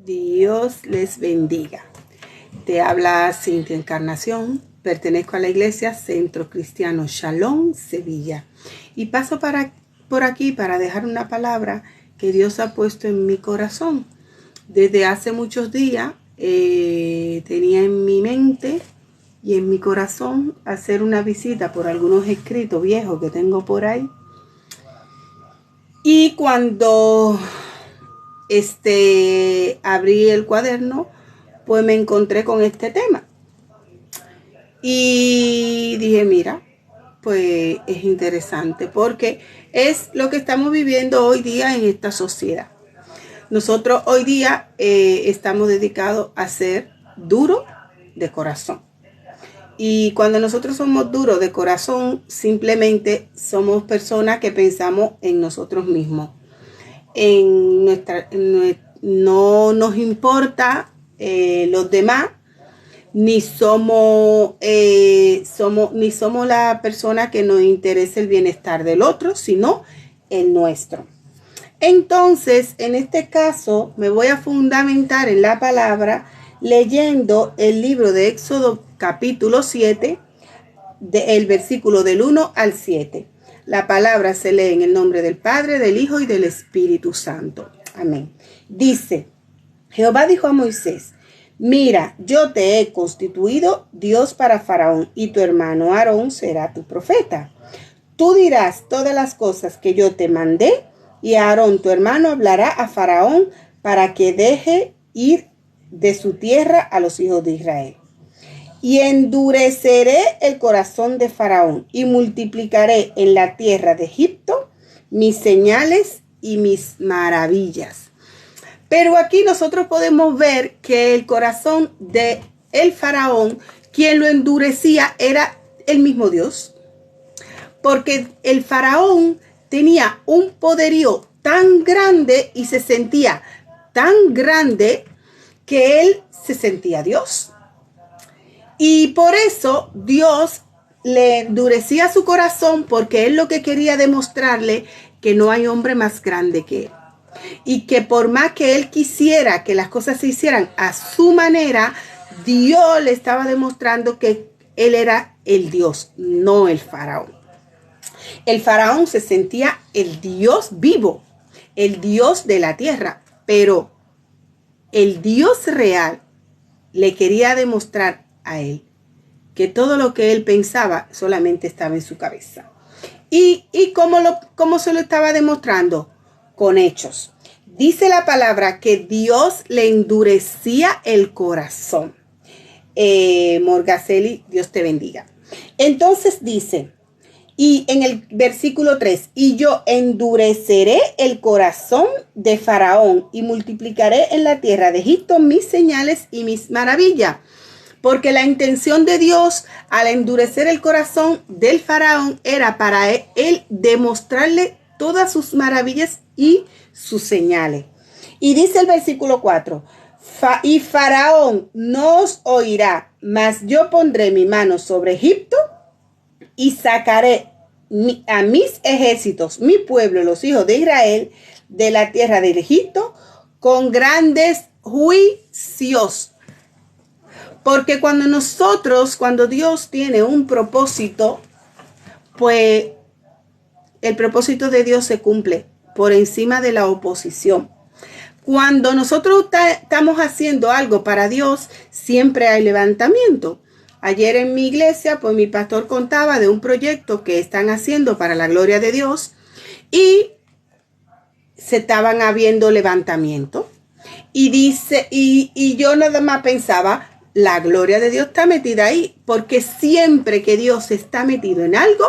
Dios les bendiga. Te habla Cintia Encarnación. Pertenezco a la iglesia Centro Cristiano Shalom, Sevilla. Y paso por aquí para dejar una palabra que Dios ha puesto en mi corazón. Desde hace muchos días tenía en mi mente y en mi corazón hacer una visita por algunos escritos viejos que tengo por ahí. Y cuando abrí el cuaderno, pues me encontré con este tema. Y dije, mira, pues es interesante porque es lo que estamos viviendo hoy día en esta sociedad. Nosotros hoy día estamos dedicados a ser duros de corazón. Y cuando nosotros somos duros de corazón, simplemente somos personas que pensamos en nosotros mismos. No nos importa los demás, ni somos la persona que nos interesa el bienestar del otro, sino el nuestro. Entonces, en este caso, me voy a fundamentar en la palabra leyendo el libro de Éxodo capítulo 7, el versículo del 1 al 7. La palabra se lee en el nombre del Padre, del Hijo y del Espíritu Santo. Amén. Dice, Jehová dijo a Moisés, mira, yo te he constituido Dios para Faraón y tu hermano Aarón será tu profeta. Tú dirás todas las cosas que yo te mandé y Aarón tu hermano hablará a Faraón para que deje ir de su tierra a los hijos de Israel. Y endureceré el corazón de Faraón y multiplicaré en la tierra de Egipto mis señales y mis maravillas. Pero aquí nosotros podemos ver que el corazón de el Faraón, quien lo endurecía, era el mismo Dios. Porque el Faraón tenía un poderío tan grande y se sentía tan grande que él se sentía Dios. Y por eso Dios le endurecía su corazón, porque él lo que quería demostrarle que no hay hombre más grande que él. Y que por más que él quisiera que las cosas se hicieran a su manera, Dios le estaba demostrando que él era el Dios, no el faraón. El faraón se sentía el Dios vivo, el Dios de la tierra, pero el Dios real le quería demostrar a él que todo lo que él pensaba solamente estaba en su cabeza. ¿Y cómo se lo estaba demostrando? Con hechos. Dice la palabra que Dios le endurecía el corazón. Morgaceli, Dios te bendiga. Entonces dice, y en el versículo 3, y yo endureceré el corazón de Faraón y multiplicaré en la tierra de Egipto mis señales y mis maravillas. Porque la intención de Dios al endurecer el corazón del Faraón era para él demostrarle todas sus maravillas y sus señales. Y dice el versículo 4, y Faraón no os oirá, mas yo pondré mi mano sobre Egipto y sacaré a mis ejércitos, mi pueblo, los hijos de Israel, de la tierra del Egipto, con grandes juicios. Porque cuando Dios tiene un propósito, pues el propósito de Dios se cumple por encima de la oposición. Cuando nosotros estamos haciendo algo para Dios, siempre hay levantamiento. Ayer en mi iglesia, pues mi pastor contaba de un proyecto que están haciendo para la gloria de Dios y se estaban habiendo levantamiento. Y dice, y yo nada más pensaba, la gloria de Dios está metida ahí, porque siempre que Dios está metido en algo,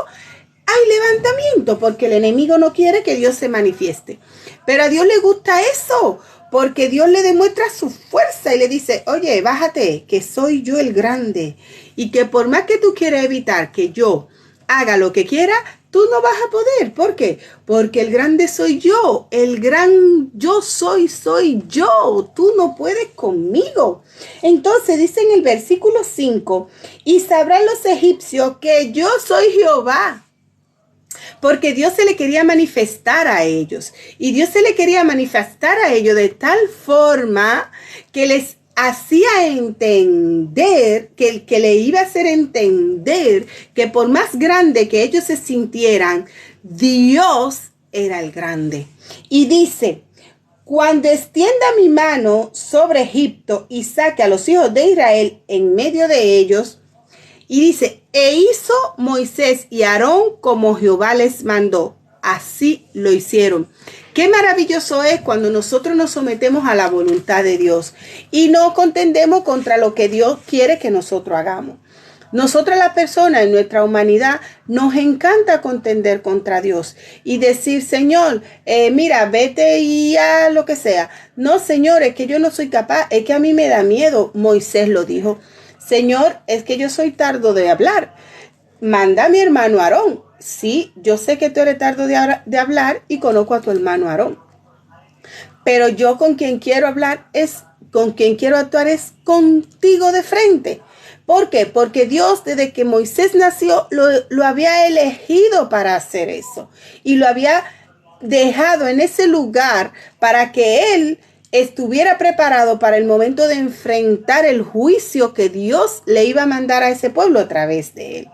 hay levantamiento, porque el enemigo no quiere que Dios se manifieste. Pero a Dios le gusta eso, porque Dios le demuestra su fuerza y le dice, oye, bájate, que soy yo el grande. Y que por más que tú quieras evitar que yo haga lo que quiera, tú no vas a poder. ¿Por qué? Porque el grande soy yo. El gran yo soy yo. Tú no puedes conmigo. Entonces dice en el versículo 5, y sabrán los egipcios que yo soy Jehová. Porque Dios se le quería manifestar a ellos. Y Dios se le quería manifestar a ellos de tal forma que les hacía entender, que le iba a hacer entender que por más grande que ellos se sintieran, Dios era el grande. Y dice, cuando extienda mi mano sobre Egipto y saque a los hijos de Israel en medio de ellos, y dice, e hizo Moisés y Aarón como Jehová les mandó. Así lo hicieron. Qué maravilloso es cuando nosotros nos sometemos a la voluntad de Dios y no contendemos contra lo que Dios quiere que nosotros hagamos. Nosotras las personas en nuestra humanidad nos encanta contender contra Dios y decir, Señor, mira, vete y a lo que sea. No, Señor, es que yo no soy capaz, es que a mí me da miedo. Moisés lo dijo. Señor, es que yo soy tardo de hablar. Manda a mi hermano Aarón. Sí, yo sé que tú eres tardo de hablar y conozco a tu hermano Aarón. Pero yo con quien quiero hablar con quien quiero actuar es contigo de frente. ¿Por qué? Porque Dios desde que Moisés nació lo había elegido para hacer eso. Y lo había dejado en ese lugar para que él estuviera preparado para el momento de enfrentar el juicio que Dios le iba a mandar a ese pueblo a través de él.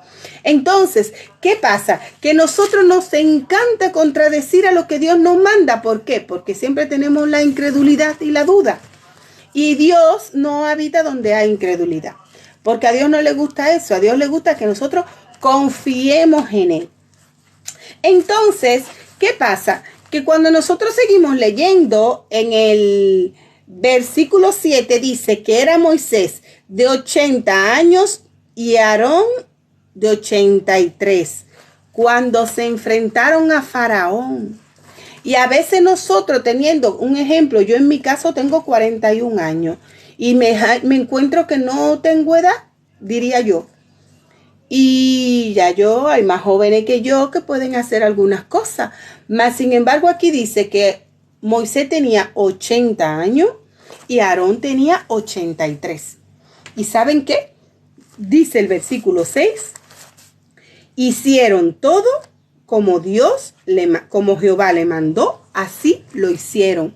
Entonces, ¿qué pasa? Que nosotros nos encanta contradecir a lo que Dios nos manda. ¿Por qué? Porque siempre tenemos la incredulidad y la duda. Y Dios no habita donde hay incredulidad. Porque a Dios no le gusta eso. A Dios le gusta que nosotros confiemos en Él. Entonces, ¿qué pasa? Que cuando nosotros seguimos leyendo en el versículo 7 dice que era Moisés de 80 años y Aarón de 83 cuando se enfrentaron a Faraón. Y a veces nosotros teniendo un ejemplo, yo en mi caso tengo 41 años y me encuentro que no tengo edad, diría yo. Y ya hay más jóvenes que yo que pueden hacer algunas cosas. Mas, sin embargo, aquí dice que Moisés tenía 80 años y Aarón tenía 83. ¿Y saben qué? Dice el versículo 6. Hicieron todo como como Jehová le mandó, así lo hicieron.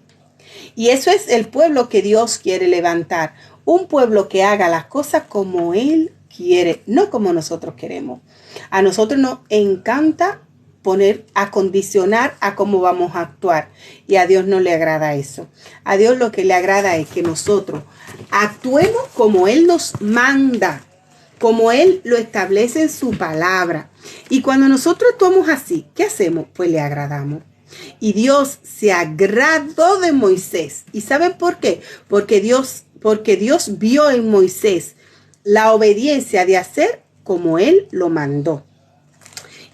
Y eso es el pueblo que Dios quiere levantar. Un pueblo que haga las cosas como Él quiere, no como nosotros queremos. A nosotros nos encanta acondicionar a cómo vamos a actuar. Y a Dios no le agrada eso. A Dios lo que le agrada es que nosotros actuemos como Él nos manda, como Él lo establece en su palabra. Y cuando nosotros actuamos así, ¿qué hacemos? Pues le agradamos. Y Dios se agradó de Moisés. ¿Y saben por qué? Porque Dios vio en Moisés la obediencia de hacer como Él lo mandó.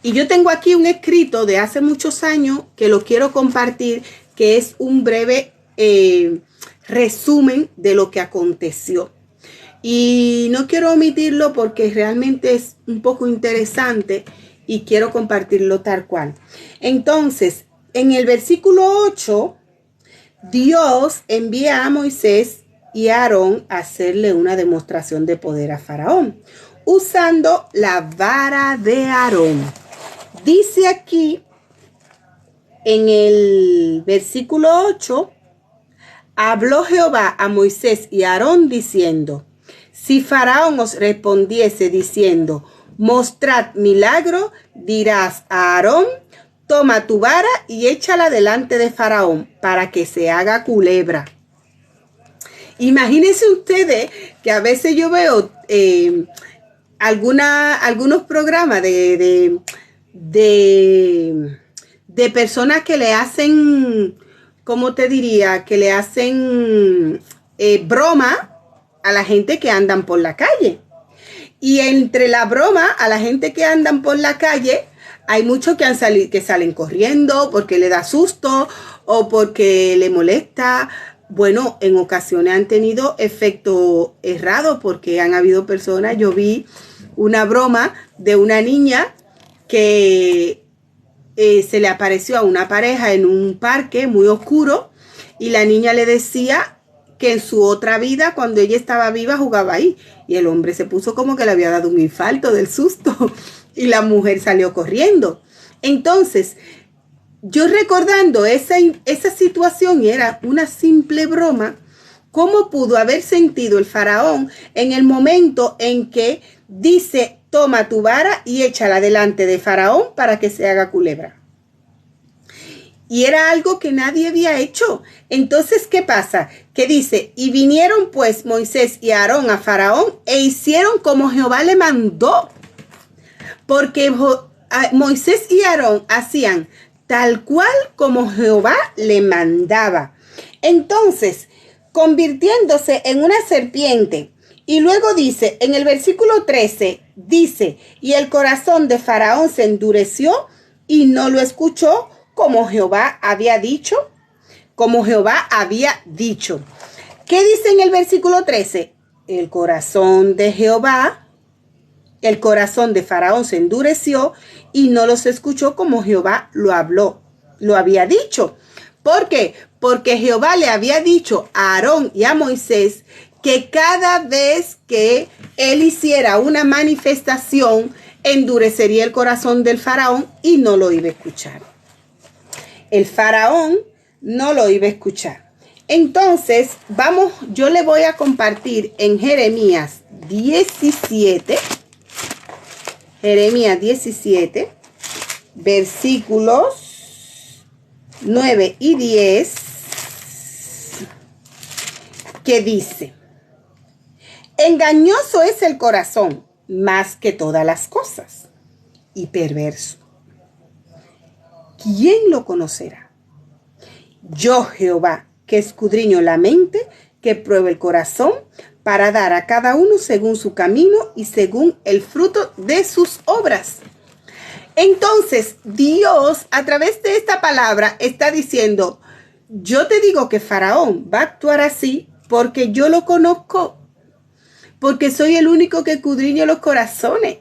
Y yo tengo aquí un escrito de hace muchos años que lo quiero compartir, que es un breve resumen de lo que aconteció. Y no quiero omitirlo porque realmente es un poco interesante y quiero compartirlo tal cual. Entonces, en el versículo 8, Dios envía a Moisés y a Aarón a hacerle una demostración de poder a Faraón, usando la vara de Aarón. Dice aquí en el versículo 8, habló Jehová a Moisés y a Aarón diciendo, si Faraón os respondiese diciendo, mostrad milagro, dirás a Aarón, toma tu vara y échala delante de Faraón para que se haga culebra. Imagínense ustedes que a veces yo veo algunos programas de personas que le hacen, ¿cómo te diría? Que le hacen broma a la gente que andan por la calle. Y entre la broma a la gente que andan por la calle, hay muchos que salen corriendo porque le da susto o porque le molesta. Bueno, en ocasiones han tenido efecto errado porque han habido personas. Yo vi una broma de una niña que se le apareció a una pareja en un parque muy oscuro y la niña le decía que en su otra vida, cuando ella estaba viva, jugaba ahí. Y el hombre se puso como que le había dado un infarto del susto y la mujer salió corriendo. Entonces, yo recordando esa situación, y era una simple broma, ¿cómo pudo haber sentido el faraón en el momento en que dice, toma tu vara y échala delante de faraón para que se haga culebra? Y era algo que nadie había hecho. Entonces, ¿qué pasa? Que dice, y vinieron pues Moisés y Aarón a faraón e hicieron como Jehová le mandó. Porque Moisés y Aarón hacían tal cual como Jehová le mandaba. Entonces, convirtiéndose en una serpiente. Y luego dice, en el versículo 13, dice, y el corazón de faraón se endureció y no lo escuchó como Jehová había dicho. Como Jehová había dicho. ¿Qué dice en el versículo 13? El corazón de Jehová, el corazón de faraón se endureció y no los escuchó como Jehová lo habló, lo había dicho. ¿Por qué? Porque Jehová le había dicho a Aarón y a Moisés que cada vez que él hiciera una manifestación, endurecería el corazón del faraón y no lo iba a escuchar. El faraón no lo iba a escuchar. Entonces, vamos, yo le voy a compartir en Jeremías 17, versículos 9 y 10, que dice, engañoso es el corazón más que todas las cosas y perverso. ¿Quién lo conocerá? Yo, Jehová, que escudriño la mente, que pruebo el corazón, para dar a cada uno según su camino y según el fruto de sus obras. Entonces, Dios, a través de esta palabra, está diciendo, yo te digo que Faraón va a actuar así porque yo lo conozco, porque soy el único que escudriño los corazones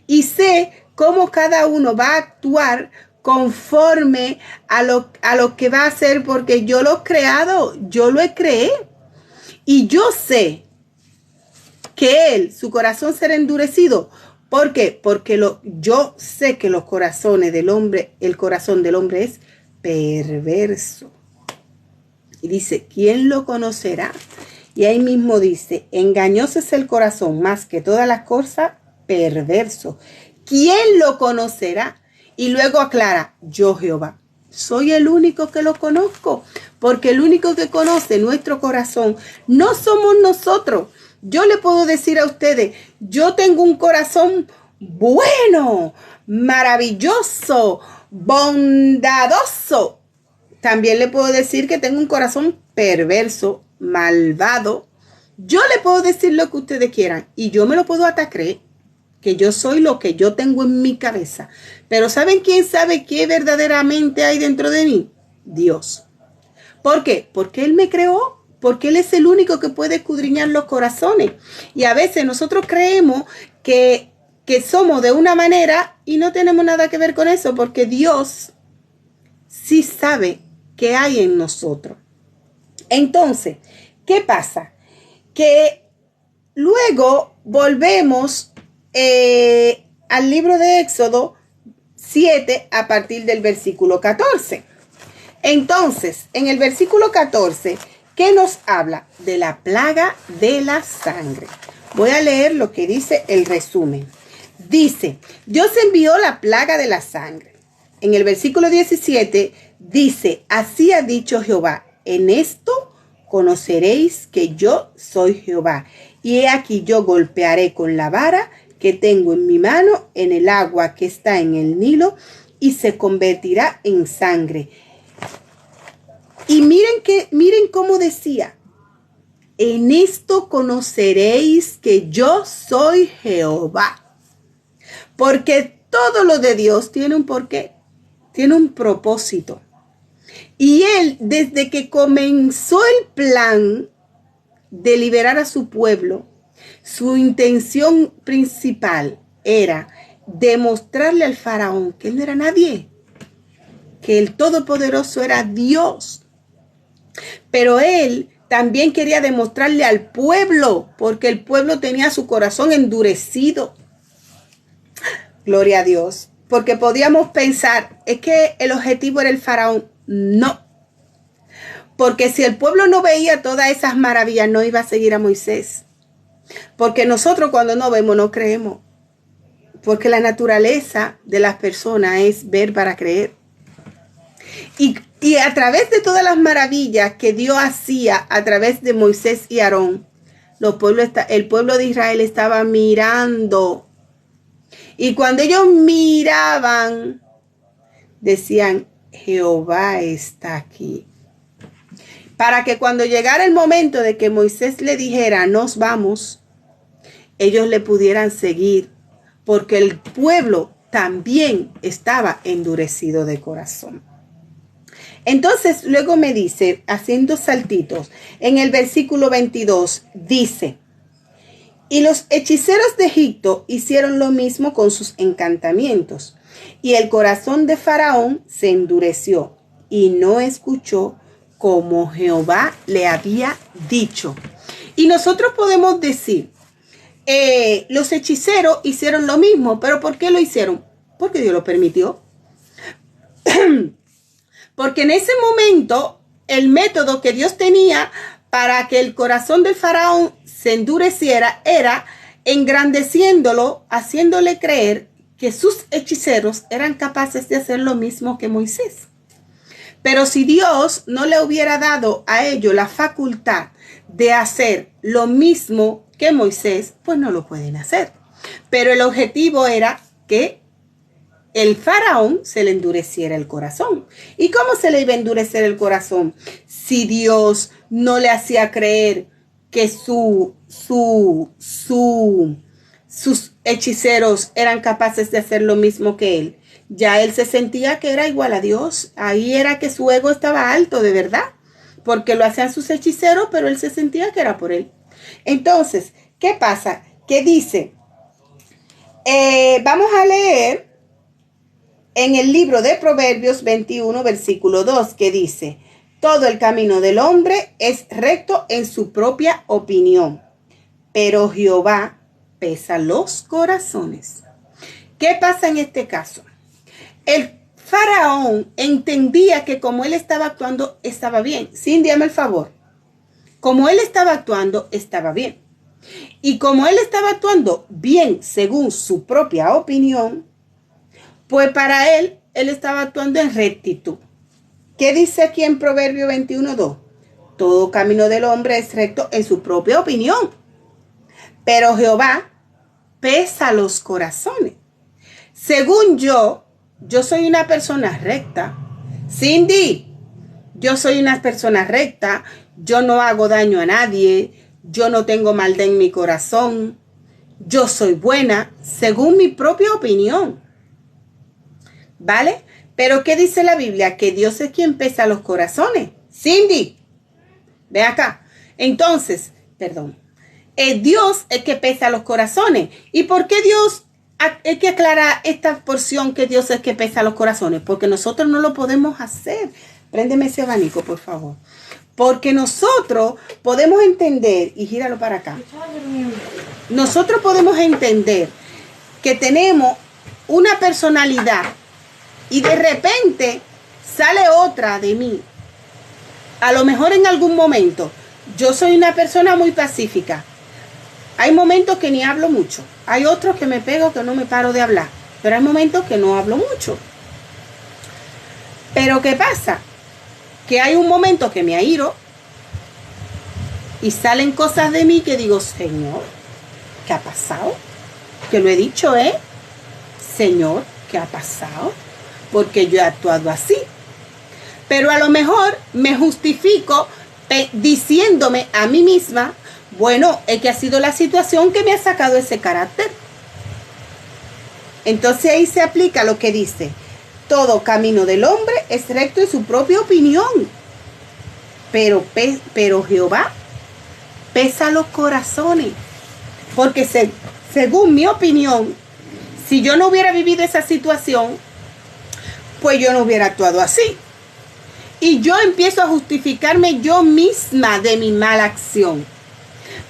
y sé cómo cada uno va a actuar conforme a lo que va a hacer, porque yo lo he creado, yo lo he creado. Y yo sé que él, su corazón será endurecido. ¿Por qué? Porque yo sé que los corazones del hombre, el corazón del hombre es perverso. Y dice, ¿quién lo conocerá? Y ahí mismo dice, engañoso es el corazón más que todas las cosas, perverso. ¿Quién lo conocerá? Y luego aclara, yo Jehová, soy el único que lo conozco, porque el único que conoce nuestro corazón no somos nosotros. Yo le puedo decir a ustedes, yo tengo un corazón bueno, maravilloso, bondadoso. También le puedo decir que tengo un corazón perverso, malvado. Yo le puedo decir lo que ustedes quieran y yo me lo puedo hasta creer, que yo soy lo que yo tengo en mi cabeza. Pero ¿saben quién sabe qué verdaderamente hay dentro de mí? Dios. ¿Por qué? Porque Él me creó, porque Él es el único que puede escudriñar los corazones. Y a veces nosotros creemos que somos de una manera y no tenemos nada que ver con eso, porque Dios sí sabe qué hay en nosotros. Entonces, ¿qué pasa? Que luego volvemos al libro de Éxodo 7 a partir del versículo 14. Entonces, en el versículo 14, ¿qué nos habla? De la plaga de la sangre. Voy a leer lo que dice el resumen. Dice, Dios envió la plaga de la sangre. En el versículo 17 dice, así ha dicho Jehová, en esto conoceréis que yo soy Jehová. Y he aquí yo golpearé con la vara que tengo en mi mano en el agua que está en el Nilo y se convertirá en sangre. Y miren cómo decía, en esto conoceréis que yo soy Jehová. Porque todo lo de Dios tiene un porqué, tiene un propósito. Y Él, desde que comenzó el plan de liberar a su pueblo, su intención principal era demostrarle al faraón que él no era nadie, que el Todopoderoso era Dios. Pero él también quería demostrarle al pueblo, porque el pueblo tenía su corazón endurecido. Gloria a Dios. porque podíamos pensar, es que el objetivo era el faraón. No, porque si el pueblo no veía todas esas maravillas, no iba a seguir a Moisés. Porque nosotros cuando no vemos, no creemos. Porque la naturaleza de las personas es ver para creer. Y a través de todas las maravillas que Dios hacía a través de Moisés y Aarón, el pueblo de Israel estaba mirando. Y cuando ellos miraban, decían, Jehová está aquí. Para que cuando llegara el momento de que Moisés le dijera, nos vamos, ellos le pudieran seguir, porque el pueblo también estaba endurecido de corazón. Entonces luego me dice, haciendo saltitos, en el versículo 22, dice, y los hechiceros de Egipto hicieron lo mismo con sus encantamientos, y el corazón de Faraón se endureció, y no escuchó como Jehová le había dicho. Y nosotros podemos decir, los hechiceros hicieron lo mismo, pero ¿por qué lo hicieron? Porque Dios lo permitió. Porque en ese momento, el método que Dios tenía para que el corazón del faraón se endureciera era engrandeciéndolo, haciéndole creer que sus hechiceros eran capaces de hacer lo mismo que Moisés. Pero si Dios no le hubiera dado a ellos la facultad de hacer lo mismo que Moisés, pues no lo pueden hacer. Pero el objetivo era que el faraón se le endureciera el corazón. ¿Y cómo se le iba a endurecer el corazón? Si Dios no le hacía creer que sus hechiceros eran capaces de hacer lo mismo que él. Ya él se sentía que era igual a Dios. Ahí era que su ego estaba alto de verdad. Porque lo hacían sus hechiceros, pero él se sentía que era por él. Entonces, ¿qué pasa? ¿Qué dice? Vamos a leer en el libro de Proverbios 21, versículo 2, que dice, todo el camino del hombre es recto en su propia opinión, pero Jehová pesa los corazones. ¿Qué pasa en este caso? El faraón entendía que como él estaba actuando, estaba bien. Cindy, hazme el favor. Como él estaba actuando, estaba bien. Y como él estaba actuando bien según su propia opinión, pues para él estaba actuando en rectitud. ¿Qué dice aquí en Proverbio 21:2? Todo camino del hombre es recto en su propia opinión, pero Jehová pesa los corazones. Según yo soy una persona recta. Cindy, yo soy una persona recta. Yo no hago daño a nadie. Yo no tengo maldad en mi corazón. Yo soy buena según mi propia opinión. ¿Vale? Pero ¿qué dice la Biblia? Que Dios es quien pesa los corazones. Cindy, ve acá. Entonces, Dios es que pesa los corazones. ¿Y por qué Dios? Hay que aclarar esta porción que Dios es que pesa los corazones. Porque nosotros no lo podemos hacer. Préndeme ese abanico, por favor. Porque nosotros podemos entender, y gíralo para acá. Nosotros podemos entender que tenemos una personalidad y de repente sale otra de mí. A lo mejor en algún momento yo soy una persona muy pacífica. Hay momentos que ni hablo mucho. Hay otros que me pego que no me paro de hablar. Pero hay momentos que no hablo mucho. Pero ¿qué pasa? Que hay un momento que me airo y salen cosas de mí que digo, Señor, ¿qué ha pasado? Que lo he dicho, Señor, ¿qué ha pasado? Porque yo he actuado así. Pero a lo mejor me justifico diciéndome a mí misma, bueno, es que ha sido la situación que me ha sacado ese carácter. Entonces ahí se aplica lo que dice, todo camino del hombre es recto en su propia opinión, pero Jehová pesa los corazones. Porque según mi opinión, si yo no hubiera vivido esa situación, pues yo no hubiera actuado así. Y yo empiezo a justificarme yo misma de mi mala acción.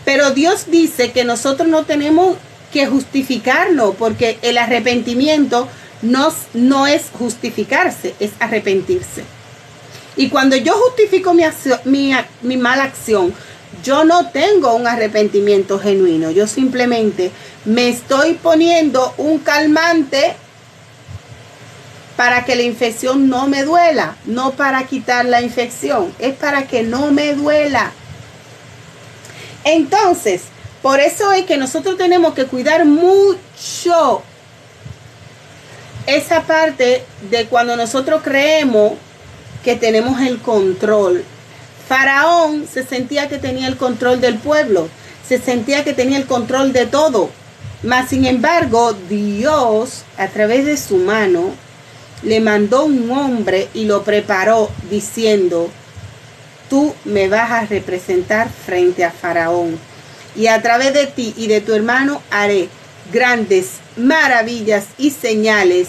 Pero Dios dice que nosotros no tenemos que justificarnos, porque el arrepentimiento no es justificarse, es arrepentirse. Y cuando yo justifico mi mala acción, yo no tengo un arrepentimiento genuino. Yo simplemente me estoy poniendo un calmante para que la infección no me duela, no para quitar la infección, es para que no me duela. Entonces, por eso es que nosotros tenemos que cuidar mucho esa parte de cuando nosotros creemos que tenemos el control. Faraón se sentía que tenía el control del pueblo, se sentía que tenía el control de todo. Mas, sin embargo, Dios, a través de su mano, le mandó un hombre y lo preparó diciendo: tú me vas a representar frente a Faraón, y a través de ti y de tu hermano haré grandes maravillas y señales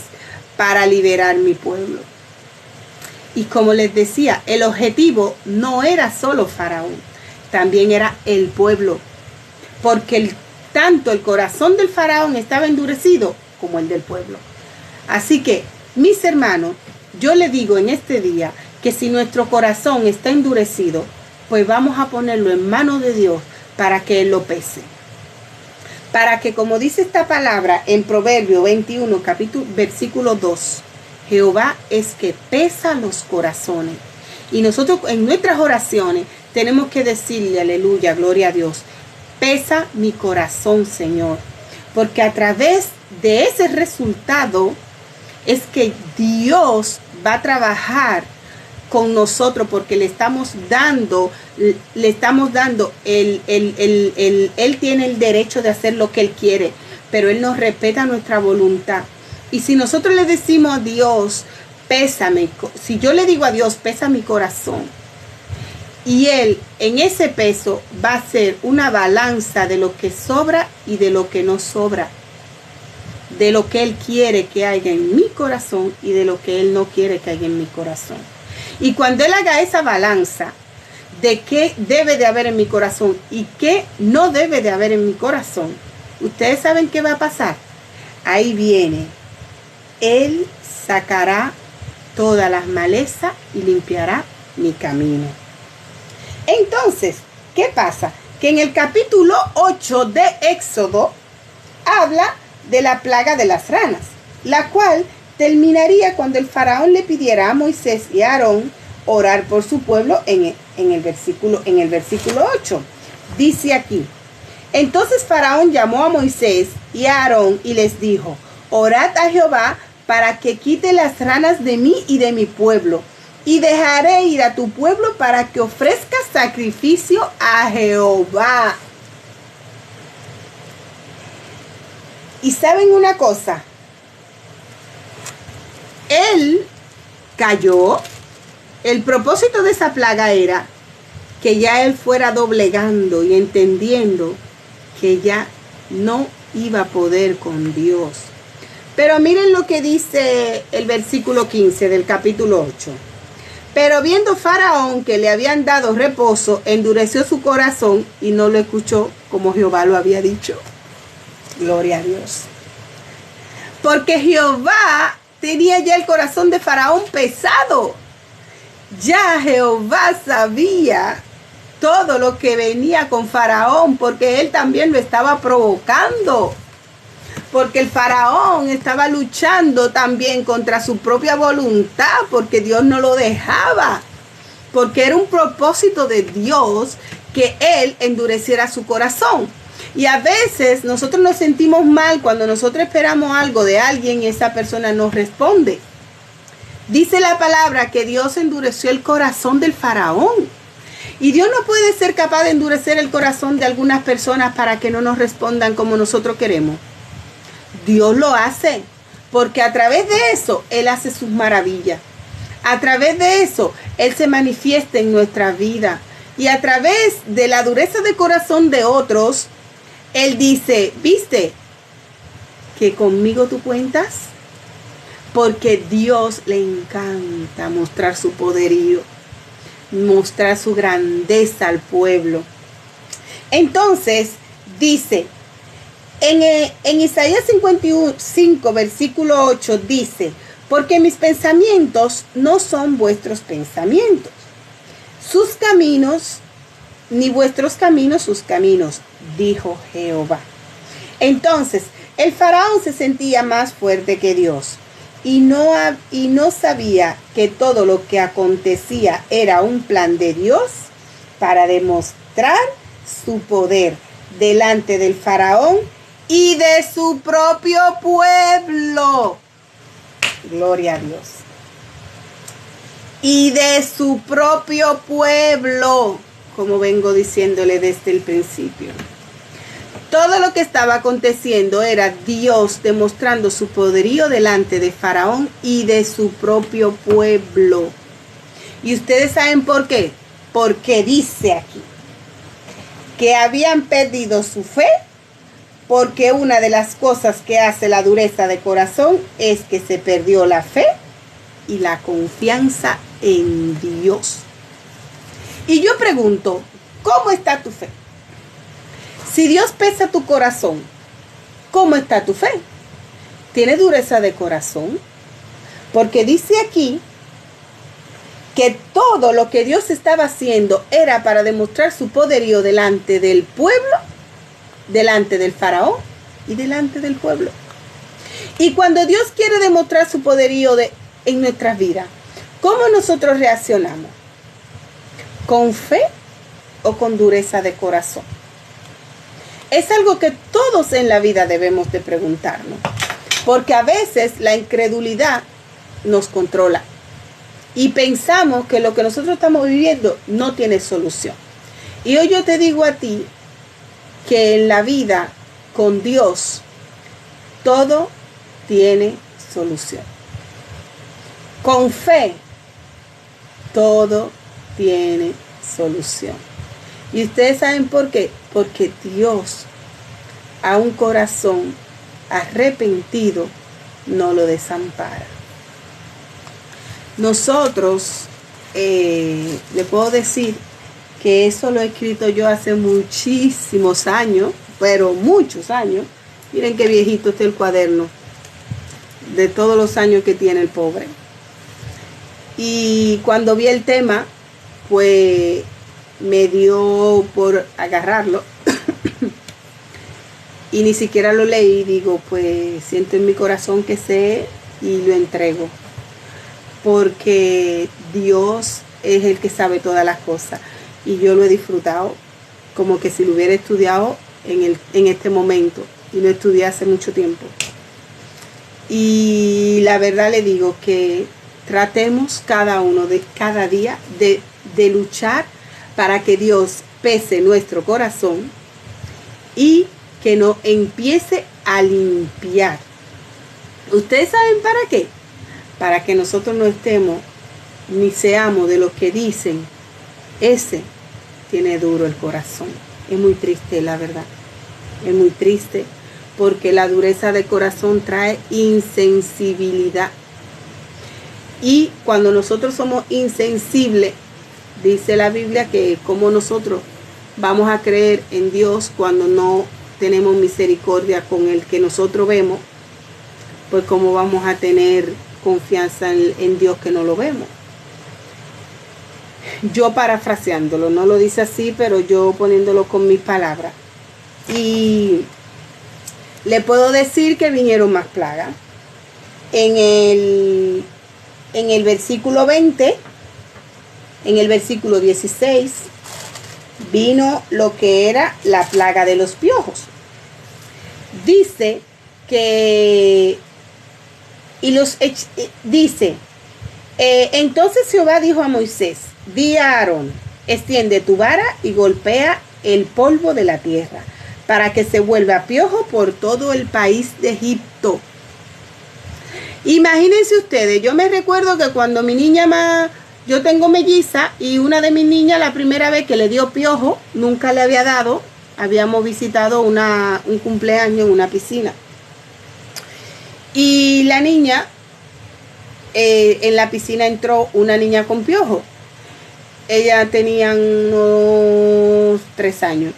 para liberar mi pueblo. Y como les decía, el objetivo no era solo Faraón, también era el pueblo, porque tanto el corazón del Faraón estaba endurecido como el del pueblo. Así que, mis hermanos, yo les digo en este día que si nuestro corazón está endurecido, pues vamos a ponerlo en manos de Dios para que Él lo pese. Para que, como dice esta palabra en Proverbio 21, versículo 2, Jehová es que pesa los corazones. Y nosotros en nuestras oraciones tenemos que decirle, aleluya, gloria a Dios, pesa mi corazón, Señor. Porque a través de ese resultado es que Dios va a trabajar con nosotros, porque le estamos dando, Él tiene el derecho de hacer lo que Él quiere, pero Él nos respeta nuestra voluntad. Y si nosotros le decimos a Dios, pésame, si yo le digo a Dios, pesa mi corazón, y Él en ese peso va a hacer una balanza de lo que sobra y de lo que no sobra, de lo que Él quiere que haya en mi corazón y de lo que Él no quiere que haya en mi corazón. Y cuando Él haga esa balanza de qué debe de haber en mi corazón y qué no debe de haber en mi corazón, ustedes saben qué va a pasar. Ahí viene, Él sacará todas las malezas y limpiará mi camino. Entonces, ¿qué pasa? Que en el capítulo 8 de Éxodo habla de la plaga de las ranas, la cual terminaría cuando el faraón le pidiera a Moisés y a Aarón orar por su pueblo en el versículo 8. Dice aquí: entonces Faraón llamó a Moisés y a Aarón y les dijo: orad a Jehová para que quite las ranas de mí y de mi pueblo, y dejaré ir a tu pueblo para que ofrezcas sacrificio a Jehová. Y saben una cosa, él cayó. El propósito de esa plaga era que ya él fuera doblegando y entendiendo que ya no iba a poder con Dios. Pero miren lo que dice el versículo 15 del capítulo 8. Pero viendo Faraón que le habían dado reposo, endureció su corazón y no lo escuchó como Jehová lo había dicho. Gloria a Dios. Porque Jehová tenía ya el corazón de Faraón pesado. Ya Jehová sabía todo lo que venía con Faraón, porque él también lo estaba provocando. Porque el Faraón estaba luchando también contra su propia voluntad, porque Dios no lo dejaba. Porque era un propósito de Dios que él endureciera su corazón. Y a veces nosotros nos sentimos mal cuando nosotros esperamos algo de alguien y esa persona no responde. Dice la palabra que Dios endureció el corazón del faraón. Y Dios no puede ser capaz de endurecer el corazón de algunas personas para que no nos respondan como nosotros queremos. Dios lo hace, porque a través de eso Él hace sus maravillas. A través de eso Él se manifiesta en nuestra vida. Y a través de la dureza de corazón de otros, Él dice: ¿viste que conmigo tú cuentas? Porque Dios le encanta mostrar su poderío, mostrar su grandeza al pueblo. Entonces dice: En Isaías 55, versículo 8 dice, porque mis pensamientos no son vuestros pensamientos, sus caminos, ni vuestros caminos sus caminos, dijo Jehová. Entonces, el faraón se sentía más fuerte que Dios y no sabía que todo lo que acontecía era un plan de Dios para demostrar su poder delante del faraón y de su propio pueblo. Gloria a Dios. Y de su propio pueblo, como vengo diciéndole desde el principio. Todo lo que estaba aconteciendo era Dios demostrando su poderío delante de Faraón y de su propio pueblo. ¿Y ustedes saben por qué? Porque dice aquí que habían perdido su fe, porque una de las cosas que hace la dureza de corazón es que se perdió la fe y la confianza en Dios. Y yo pregunto, ¿cómo está tu fe? Si Dios pesa tu corazón, ¿cómo está tu fe? ¿Tiene dureza de corazón? Porque dice aquí que todo lo que Dios estaba haciendo era para demostrar su poderío delante del pueblo, delante del faraón y delante del pueblo. Y cuando Dios quiere demostrar su poderío en nuestras vidas, ¿cómo nosotros reaccionamos? ¿Con fe o con dureza de corazón? Es algo que todos en la vida debemos de preguntarnos, porque a veces la incredulidad nos controla y pensamos que lo que nosotros estamos viviendo no tiene solución. Y hoy yo te digo a ti que en la vida con Dios todo tiene solución. Con fe todo tiene solución. ¿Y ustedes saben por qué? Porque Dios a un corazón arrepentido no lo desampara. Nosotros, le puedo decir que eso lo he escrito yo hace muchísimos años, pero muchos años. Miren qué viejito está el cuaderno de todos los años que tiene el pobre. Y cuando vi el tema, pues me dio por agarrarlo y ni siquiera lo leí. Digo, pues siento en mi corazón que sé y lo entrego, porque Dios es el que sabe todas las cosas y yo lo he disfrutado como que si lo hubiera estudiado en este momento, y lo estudié hace mucho tiempo. Y la verdad le digo que tratemos cada uno de cada día de luchar para que Dios pese nuestro corazón y que nos empiece a limpiar. ¿Ustedes saben para qué? Para que nosotros no estemos ni seamos de los que dicen, ese tiene duro el corazón. Es muy triste, la verdad. Es muy triste, porque la dureza de corazón trae insensibilidad. Y cuando nosotros somos insensibles, dice la Biblia que como nosotros vamos a creer en Dios cuando no tenemos misericordia con el que nosotros vemos, pues cómo vamos a tener confianza en Dios que no lo vemos. Yo parafraseándolo, no lo dice así, pero yo poniéndolo con mis palabras. Y le puedo decir que vinieron más plagas. En el versículo 20, en el versículo 16, vino lo que era la plaga de los piojos. Dice que, entonces Jehová dijo a Moisés, di a Aarón, extiende tu vara y golpea el polvo de la tierra, para que se vuelva piojo por todo el país de Egipto. Imagínense ustedes, yo me recuerdo que cuando mi niña yo tengo melliza, y una de mis niñas, la primera vez que le dio piojo, nunca le había dado, habíamos visitado un cumpleaños en una piscina. Y la niña, en la piscina entró una niña con piojo. Ella tenía unos 3 años.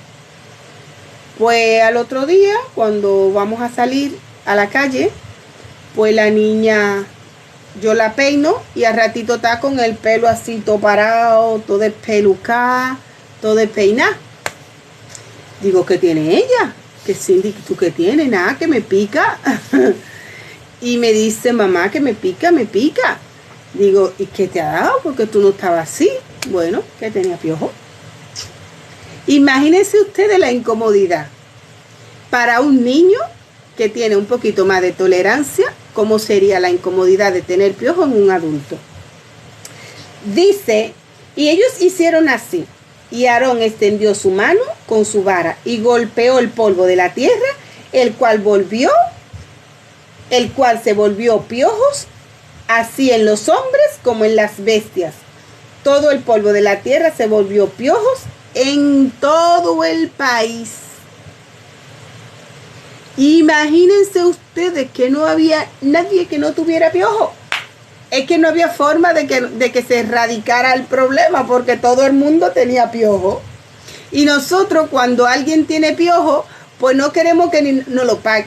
Pues al otro día, cuando vamos a salir a la calle, pues la niña, yo la peino y al ratito está con el pelo así todo parado, todo despelucado, todo despeinado. Digo, ¿qué tiene ella? Que Cindy, ¿tú qué tienes? Nada, que me pica. Y me dice, mamá, que me pica, me pica. Digo, ¿y qué te ha dado? Porque tú no estabas así. Bueno, que tenía piojo. Imagínense ustedes la incomodidad. Para un niño que tiene un poquito más de tolerancia, ¿cómo sería la incomodidad de tener piojo en un adulto? Dice, y ellos hicieron así. Y Aarón extendió su mano con su vara y golpeó el polvo de la tierra, el cual se volvió piojos, así en los hombres como en las bestias. Todo el polvo de la tierra se volvió piojos en todo el país. Imagínense ustedes que no había nadie que no tuviera piojo. Es que no había forma de que se erradicara el problema porque todo el mundo tenía piojo. Y nosotros cuando alguien tiene piojo, pues no queremos que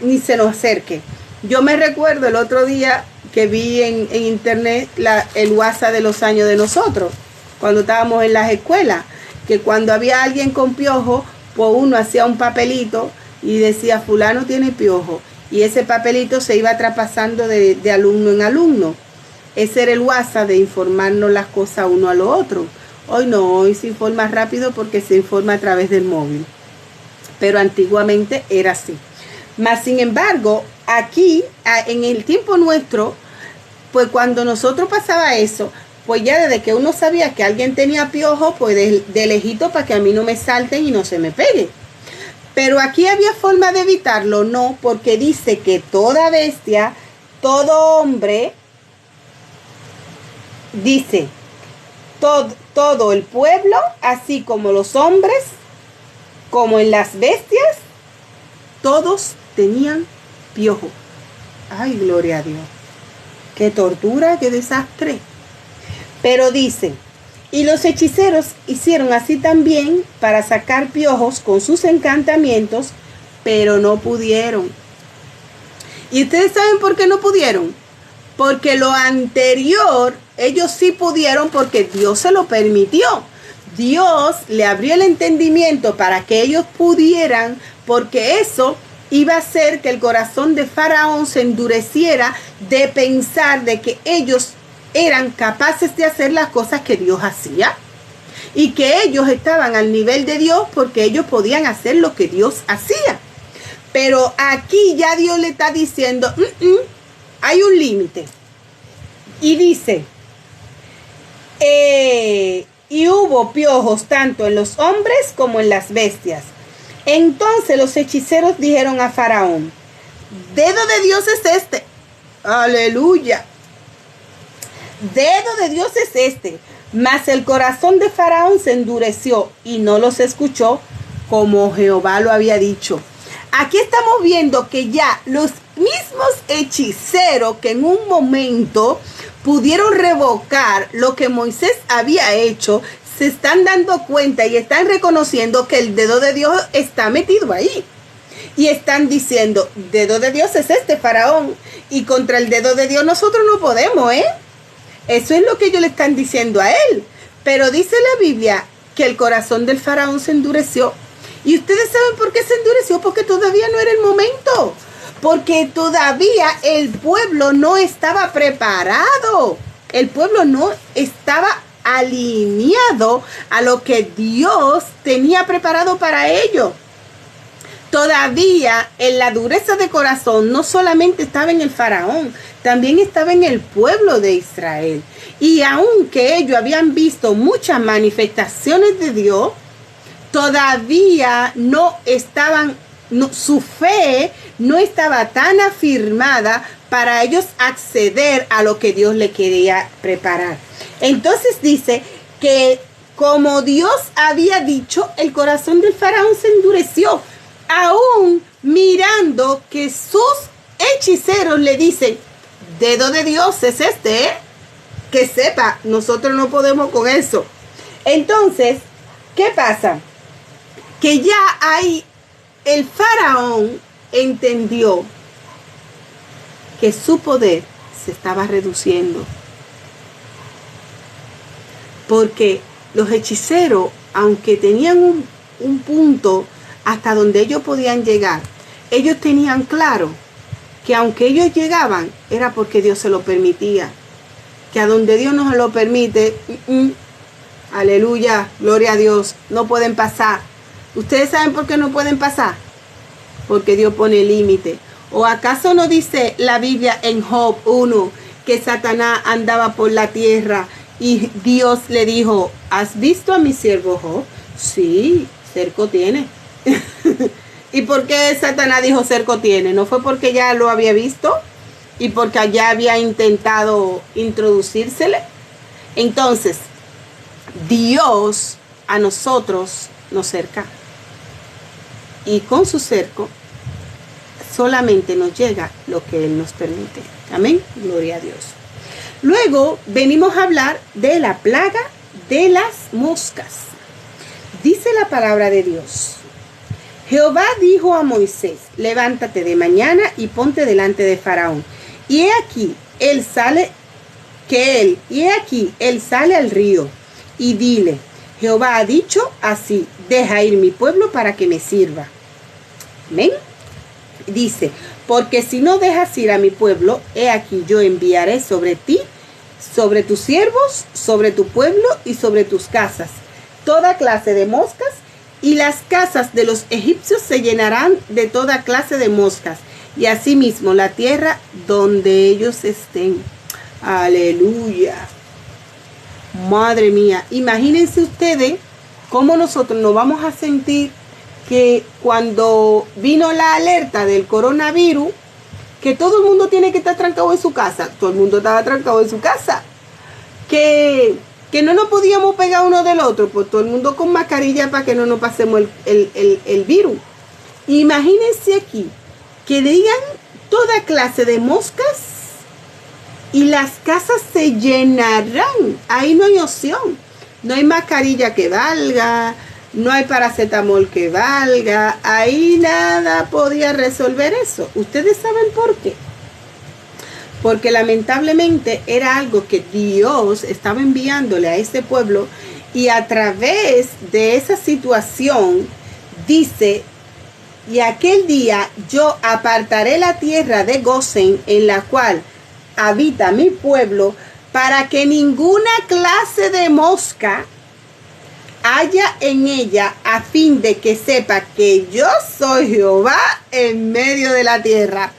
ni se nos acerque. Yo me recuerdo el otro día que vi en internet el WhatsApp de los años de nosotros, cuando estábamos en las escuelas, que cuando había alguien con piojo, pues uno hacía un papelito y decía fulano tiene piojo. Y ese papelito se iba traspasando de alumno en alumno. Ese era el WhatsApp de informarnos las cosas uno a lo otro. Hoy no, hoy se informa rápido porque se informa a través del móvil. Pero antiguamente era así. Mas, sin embargo, aquí, en el tiempo nuestro, pues cuando nosotros pasaba eso, pues ya desde que uno sabía que alguien tenía piojo, pues de lejito para que a mí no me salten y no se me pegue. Pero aquí había forma de evitarlo, no, porque dice que toda bestia, todo hombre, dice, todo el pueblo, así como los hombres, como en las bestias, todos tenían piojo. Ay, gloria a Dios. Qué tortura, qué desastre. Pero dice, y los hechiceros hicieron así también para sacar piojos con sus encantamientos, pero no pudieron. ¿Y ustedes saben por qué no pudieron? Porque lo anterior, ellos sí pudieron porque Dios se lo permitió. Dios le abrió el entendimiento para que ellos pudieran, porque eso iba a hacer que el corazón de Faraón se endureciera de pensar de que ellos eran capaces de hacer las cosas que Dios hacía. Y que ellos estaban al nivel de Dios porque ellos podían hacer lo que Dios hacía. Pero aquí ya Dios le está diciendo, hay un límite. Y dice, y hubo piojos tanto en los hombres como en las bestias. Entonces los hechiceros dijeron a Faraón, dedo de Dios es este. Aleluya. Dedo de Dios es este. Mas el corazón de Faraón se endureció y no los escuchó como Jehová lo había dicho. Aquí estamos viendo que ya los mismos hechiceros que en un momento pudieron revocar lo que Moisés había hecho, se están dando cuenta y están reconociendo que el dedo de Dios está metido ahí. Y están diciendo, dedo de Dios es este, Faraón. Y contra el dedo de Dios nosotros no podemos, Eso es lo que ellos le están diciendo a él. Pero dice la Biblia que el corazón del Faraón se endureció. ¿Y ustedes saben por qué se endureció? Porque todavía no era el momento. Porque todavía el pueblo no estaba preparado. El pueblo no estaba alineado a lo que Dios tenía preparado para ellos. Todavía en la dureza de corazón no solamente estaba en el Faraón, también estaba en el pueblo de Israel. Y aunque ellos habían visto muchas manifestaciones de Dios, todavía no estaban, su fe no estaba tan afirmada para ellos acceder a lo que Dios le quería preparar. Entonces dice que como Dios había dicho, el corazón del Faraón se endureció, aún mirando que sus hechiceros le dicen, dedo de Dios es este, que sepa, nosotros no podemos con eso. Entonces, ¿qué pasa? Que ya hay el faraón entendió que su poder se estaba reduciendo. Porque los hechiceros, aunque tenían un punto hasta donde ellos podían llegar, ellos tenían claro que aunque ellos llegaban, era porque Dios se lo permitía. Que a donde Dios no se lo permite, aleluya, gloria a Dios, no pueden pasar. ¿Ustedes saben por qué no pueden pasar? Porque Dios pone límite. ¿O acaso no dice la Biblia en Job 1 que Satanás andaba por la tierra y Dios le dijo, ¿has visto a mi siervo Job? Sí, cerco tiene. ¿Y por qué Satanás dijo cerco tiene? ¿No fue porque ya lo había visto y porque allá había intentado introducírsele? Entonces, Dios a nosotros nos cerca. Y con su cerco solamente nos llega lo que Él nos permite. Amén. Gloria a Dios. Luego venimos a hablar de la plaga de las moscas. Dice la palabra de Dios. Jehová dijo a Moisés, levántate de mañana y ponte delante de Faraón. Y he aquí, él sale al río. Y dile, Jehová ha dicho así, deja ir mi pueblo para que me sirva. Amén. Dice, porque si no dejas ir a mi pueblo, he aquí yo enviaré sobre ti, sobre tus siervos, sobre tu pueblo y sobre tus casas, toda clase de moscas, y las casas de los egipcios se llenarán de toda clase de moscas, y asimismo la tierra donde ellos estén. Aleluya. Madre mía, imagínense ustedes cómo nosotros nos vamos a sentir que cuando vino la alerta del coronavirus, que todo el mundo tiene que estar trancado en su casa. Todo el mundo estaba trancado en su casa. Que no nos podíamos pegar uno del otro, pues todo el mundo con mascarilla para que no nos pasemos el virus. Imagínense aquí que digan toda clase de moscas y las casas se llenarán. Ahí no hay opción. No hay mascarilla que valga, no hay paracetamol que valga. Ahí nada podía resolver eso. ¿Ustedes saben por qué? Porque lamentablemente era algo que Dios estaba enviándole a ese pueblo, y a través de esa situación dice, y aquel día yo apartaré la tierra de Gosén en la cual habita mi pueblo, para que ninguna clase de mosca haya en ella, a fin de que sepa que yo soy Jehová en medio de la tierra.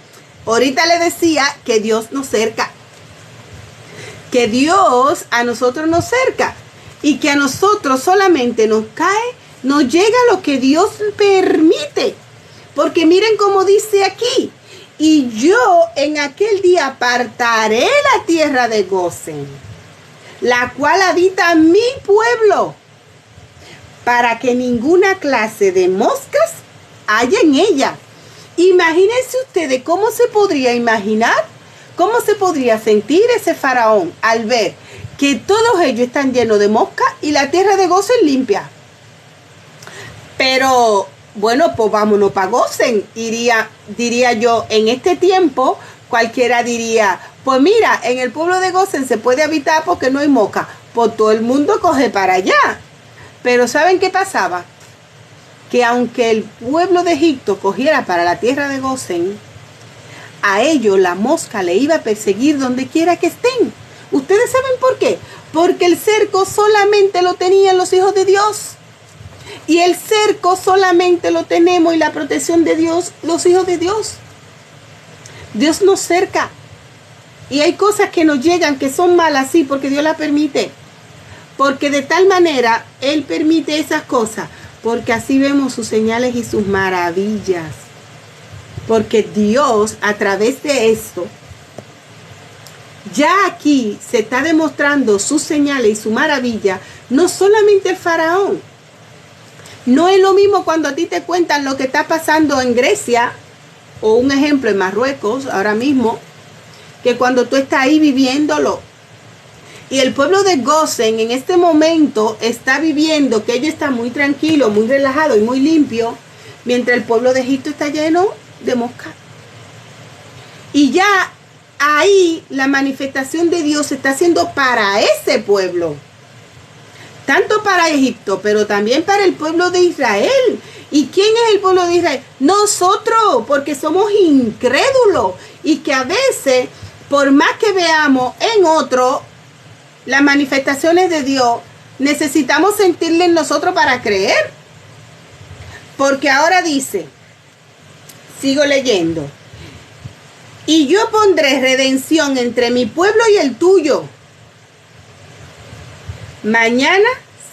Ahorita le decía que Dios nos cerca, que Dios a nosotros nos cerca, y que a nosotros solamente nos llega lo que Dios permite. Porque miren cómo dice aquí, y yo en aquel día apartaré la tierra de Gosén, la cual habita mi pueblo, para que ninguna clase de moscas haya en ella. Imagínense ustedes cómo se podría imaginar, cómo se podría sentir ese faraón al ver que todos ellos están llenos de moscas y la tierra de Gosén limpia. Pero bueno, pues vámonos para Gosén, diría yo. En este tiempo cualquiera diría, pues mira, en el pueblo de Gosén se puede habitar porque no hay mosca, pues todo el mundo coge para allá. Pero ¿saben qué pasaba? Que aunque el pueblo de Egipto cogiera para la tierra de Gosén, a ellos la mosca le iba a perseguir donde quiera que estén. ¿Ustedes saben por qué? Porque el cerco solamente lo tenían los hijos de Dios. Y el cerco solamente lo tenemos, y la protección de Dios, los hijos de Dios. Dios nos cerca. Y hay cosas que nos llegan que son malas, sí, porque Dios las permite. Porque de tal manera Él permite esas cosas, porque así vemos sus señales y sus maravillas. Porque Dios, a través de esto, ya aquí se está demostrando sus señales y su maravilla, no solamente el faraón. No es lo mismo cuando a ti te cuentan lo que está pasando en Grecia, o un ejemplo en Marruecos ahora mismo, que cuando tú estás ahí viviéndolo. Y el pueblo de Gosén en este momento está viviendo que ellos están muy tranquilos, muy relajados y muy limpios, mientras el pueblo de Egipto está lleno de moscas. Y ya ahí la manifestación de Dios se está haciendo para ese pueblo. Tanto para Egipto, pero también para el pueblo de Israel. ¿Y quién es el pueblo de Israel? Nosotros, porque somos incrédulos. Y que a veces, por más que veamos en otro las manifestaciones de Dios, necesitamos sentirle en nosotros para creer. Porque ahora dice, sigo leyendo, y yo pondré redención entre mi pueblo y el tuyo. Mañana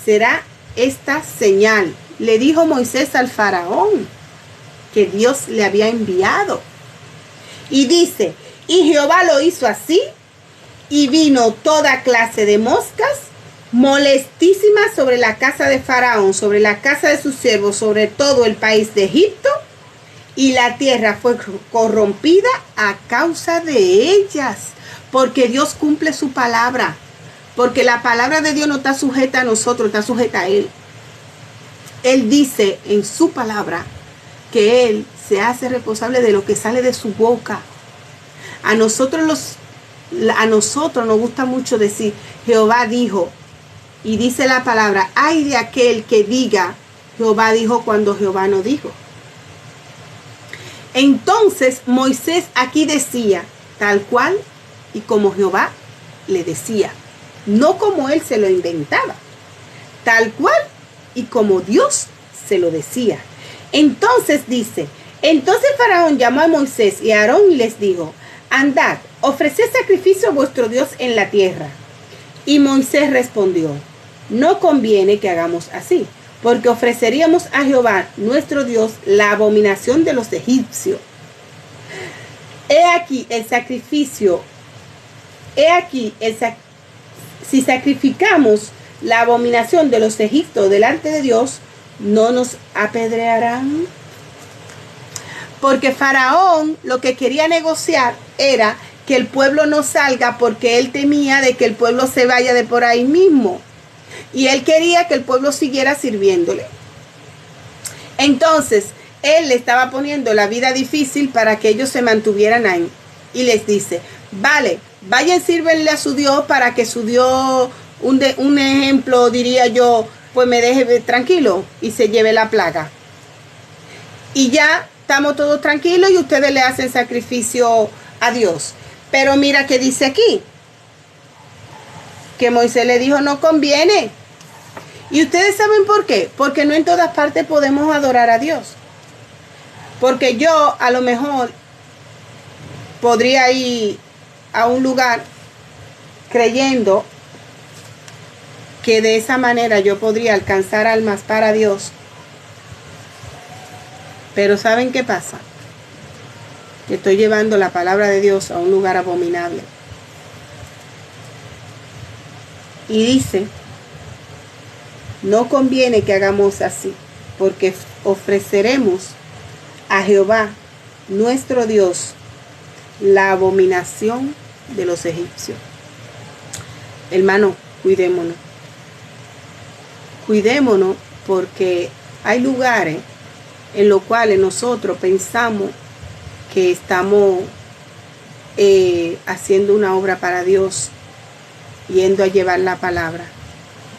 será esta señal. Le dijo Moisés al faraón que Dios le había enviado. Y dice, y Jehová lo hizo así, y vino toda clase de moscas molestísimas sobre la casa de Faraón, sobre la casa de sus siervos, sobre todo el país de Egipto, y la tierra fue corrompida a causa de ellas, porque Dios cumple su palabra, porque la palabra de Dios no está sujeta a nosotros, está sujeta a Él. Él dice en su palabra que Él se hace responsable de lo que sale de su boca. A nosotros nos gusta mucho decir, Jehová dijo, y dice la palabra, ay de aquel que diga, Jehová dijo cuando Jehová no dijo. Entonces Moisés aquí decía, tal cual y como Jehová le decía, no como él se lo inventaba, tal cual y como Dios se lo decía. Entonces dice, entonces Faraón llamó a Moisés y a Aarón y les dijo, andad, ofreced sacrificio a vuestro Dios en la tierra. Y Moisés respondió, no conviene que hagamos así, porque ofreceríamos a Jehová nuestro Dios la abominación de los egipcios. He aquí el sacrificio, si sacrificamos la abominación de los egipcios delante de Dios, ¿no nos apedrearán? Porque Faraón lo que quería negociar era que el pueblo no salga, porque él temía de que el pueblo se vaya de por ahí mismo. Y él quería que el pueblo siguiera sirviéndole. Entonces, él le estaba poniendo la vida difícil para que ellos se mantuvieran ahí. Y les dice, vale, vayan, sírvenle a su Dios para que su Dios, un ejemplo diría yo, pues me deje tranquilo y se lleve la plaga. Y ya estamos todos tranquilos y ustedes le hacen sacrificio a Dios. Pero mira que dice aquí, que Moisés le dijo, no conviene. ¿Y ustedes saben por qué? Porque no en todas partes podemos adorar a Dios. Porque yo a lo mejor podría ir a un lugar creyendo que de esa manera yo podría alcanzar almas para Dios. Pero ¿saben qué pasa? Que estoy llevando la palabra de Dios a un lugar abominable. Y dice, no conviene que hagamos así, porque ofreceremos a Jehová, nuestro Dios, la abominación de los egipcios. Hermano, cuidémonos. Cuidémonos, porque hay lugares en los cuales nosotros pensamos que estamos haciendo una obra para Dios, yendo a llevar la palabra.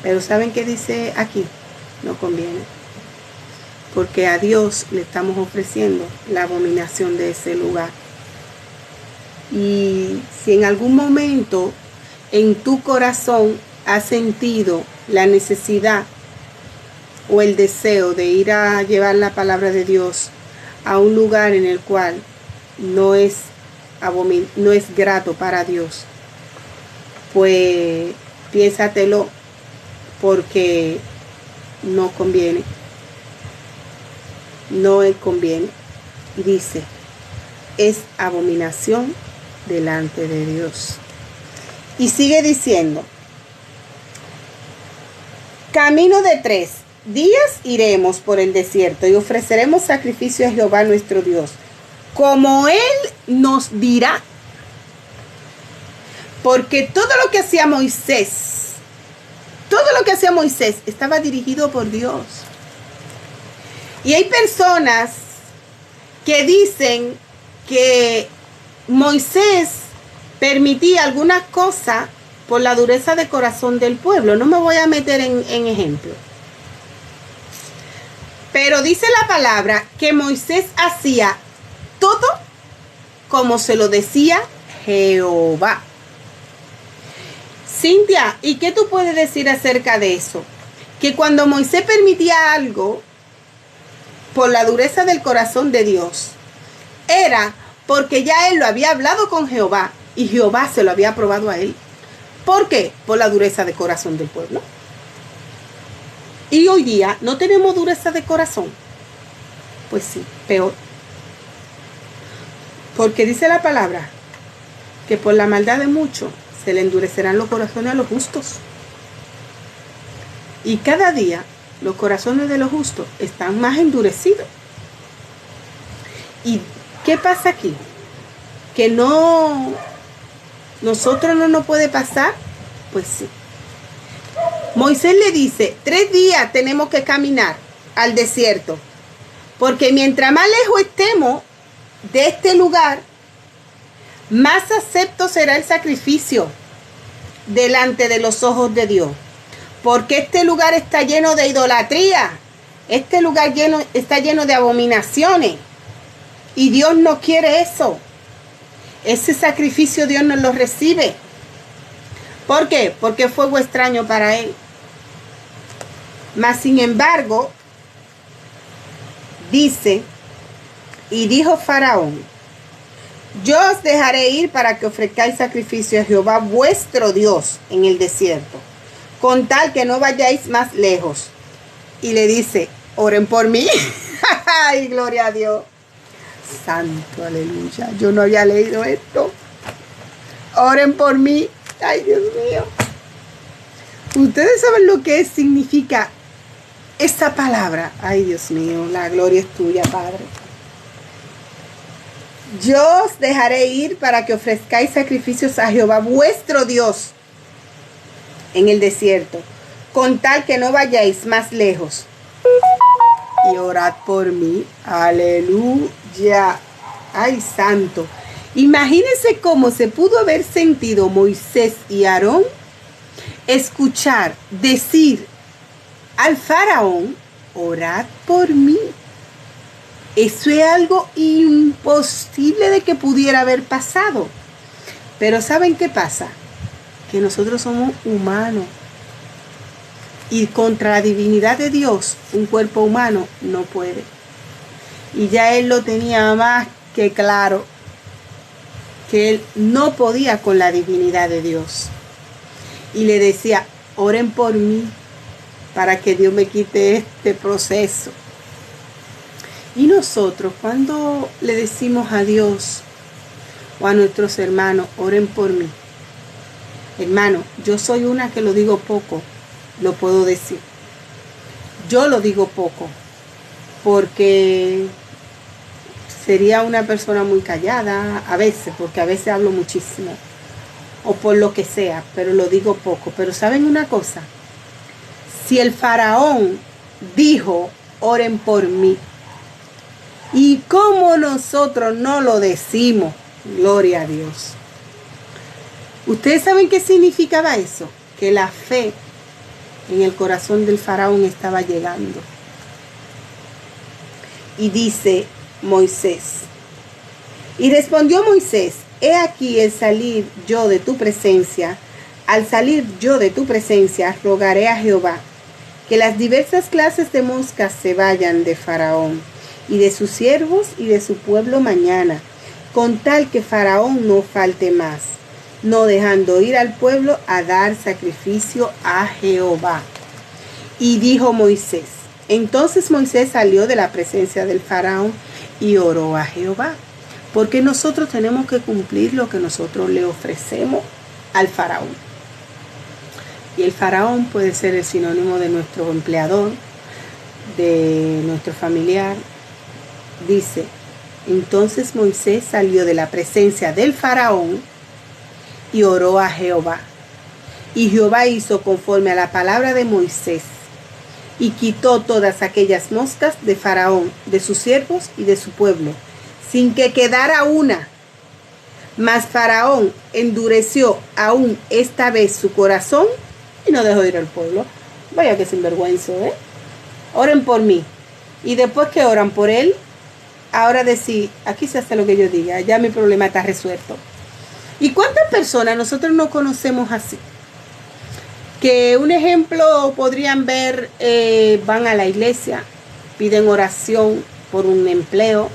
Pero ¿saben qué dice aquí? No conviene. Porque a Dios le estamos ofreciendo la abominación de ese lugar. Y si en algún momento en tu corazón has sentido la necesidad o el deseo de ir a llevar la palabra de Dios a un lugar en el cual no es grato para Dios, pues piénsatelo, porque no conviene. No conviene. Y dice, es abominación delante de Dios. Y sigue diciendo, camino de 3 días iremos por el desierto y ofreceremos sacrificio a Jehová nuestro Dios, como Él nos dirá. Porque todo lo que hacía Moisés estaba dirigido por Dios. Y hay personas que dicen que Moisés permitía algunas cosas por la dureza de corazón del pueblo. No me voy a meter en ejemplo. Pero dice la palabra que Moisés hacía todo como se lo decía Jehová. Cintia, ¿y qué tú puedes decir acerca de eso? Que cuando Moisés permitía algo por la dureza del corazón de Dios, era porque ya él lo había hablado con Jehová y Jehová se lo había aprobado a él. ¿Por qué? Por la dureza de corazón del pueblo. Y hoy día no tenemos dureza de corazón. Pues sí, peor. Porque dice la palabra que por la maldad de muchos se le endurecerán los corazones a los justos. Y cada día los corazones de los justos están más endurecidos. ¿Y qué pasa aquí? Que nosotros no nos puede pasar. Pues sí. Moisés le dice, 3 días tenemos que caminar al desierto. Porque mientras más lejos estemos de este lugar, más acepto será el sacrificio delante de los ojos de Dios. Porque este lugar está lleno de idolatría. Este lugar está lleno de abominaciones. Y Dios no quiere eso. Ese sacrificio Dios no lo recibe. ¿Por qué? Porque es fuego extraño para Él. Mas sin embargo, dice, y dijo Faraón, yo os dejaré ir para que ofrezcáis sacrificio a Jehová vuestro Dios en el desierto, con tal que no vayáis más lejos. Y le dice, oren por mí. ¡Ay, gloria a Dios! Santo, aleluya. Yo no había leído esto. Oren por mí. ¡Ay, Dios mío! Ustedes saben lo que significa esa palabra. ¡Ay, Dios mío! La gloria es tuya, Padre. Yo os dejaré ir para que ofrezcáis sacrificios a Jehová vuestro Dios en el desierto, con tal que no vayáis más lejos. Y orad por mí. Aleluya. Ay, santo. Imagínense cómo se pudo haber sentido Moisés y Aarón escuchar decir al faraón, orad por mí. Eso es algo imposible de que pudiera haber pasado. Pero ¿saben qué pasa? Que nosotros somos humanos. Y contra la divinidad de Dios, un cuerpo humano no puede. Y ya él lo tenía más que claro, que él no podía con la divinidad de Dios. Y le decía, oren por mí, para que Dios me quite este proceso. Y nosotros, cuando le decimos a Dios o a nuestros hermanos, oren por mí. Hermano, yo soy una que lo digo poco. Lo puedo decir. Yo lo digo poco porque sería una persona muy callada a veces, porque a veces hablo muchísimo o por lo que sea, pero lo digo poco. Pero ¿saben una cosa? Si el faraón dijo, oren por mí, y como nosotros no lo decimos, gloria a Dios. ¿Ustedes saben qué significaba eso? Que la fe en el corazón del faraón estaba llegando. Y dice Moisés, y respondió Moisés, he aquí el salir yo de tu presencia, al salir yo de tu presencia, rogaré a Jehová, que las diversas clases de moscas se vayan de Faraón, y de sus siervos y de su pueblo mañana, con tal que Faraón no falte más, no dejando ir al pueblo a dar sacrificio a Jehová. Y dijo Moisés, entonces Moisés salió de la presencia del faraón y oró a Jehová, porque nosotros tenemos que cumplir lo que nosotros le ofrecemos al faraón. Y el faraón puede ser el sinónimo de nuestro empleador, de nuestro familiar. Dice, entonces Moisés salió de la presencia del faraón y oró a Jehová. Y Jehová hizo conforme a la palabra de Moisés. y quitó todas aquellas moscas de Faraón, de sus siervos y de su pueblo, sin que quedara una. Mas Faraón endureció aún esta vez su corazón y no dejó ir al pueblo. Vaya que sinvergüenza, ¿eh? Oren por mí. Y después que oran por él, ahora decir, aquí se hace lo que yo diga, ya mi problema está resuelto. ¿Y cuántas personas nosotros no conocemos así? Que un ejemplo podrían ver, van a la iglesia, piden oración por un empleo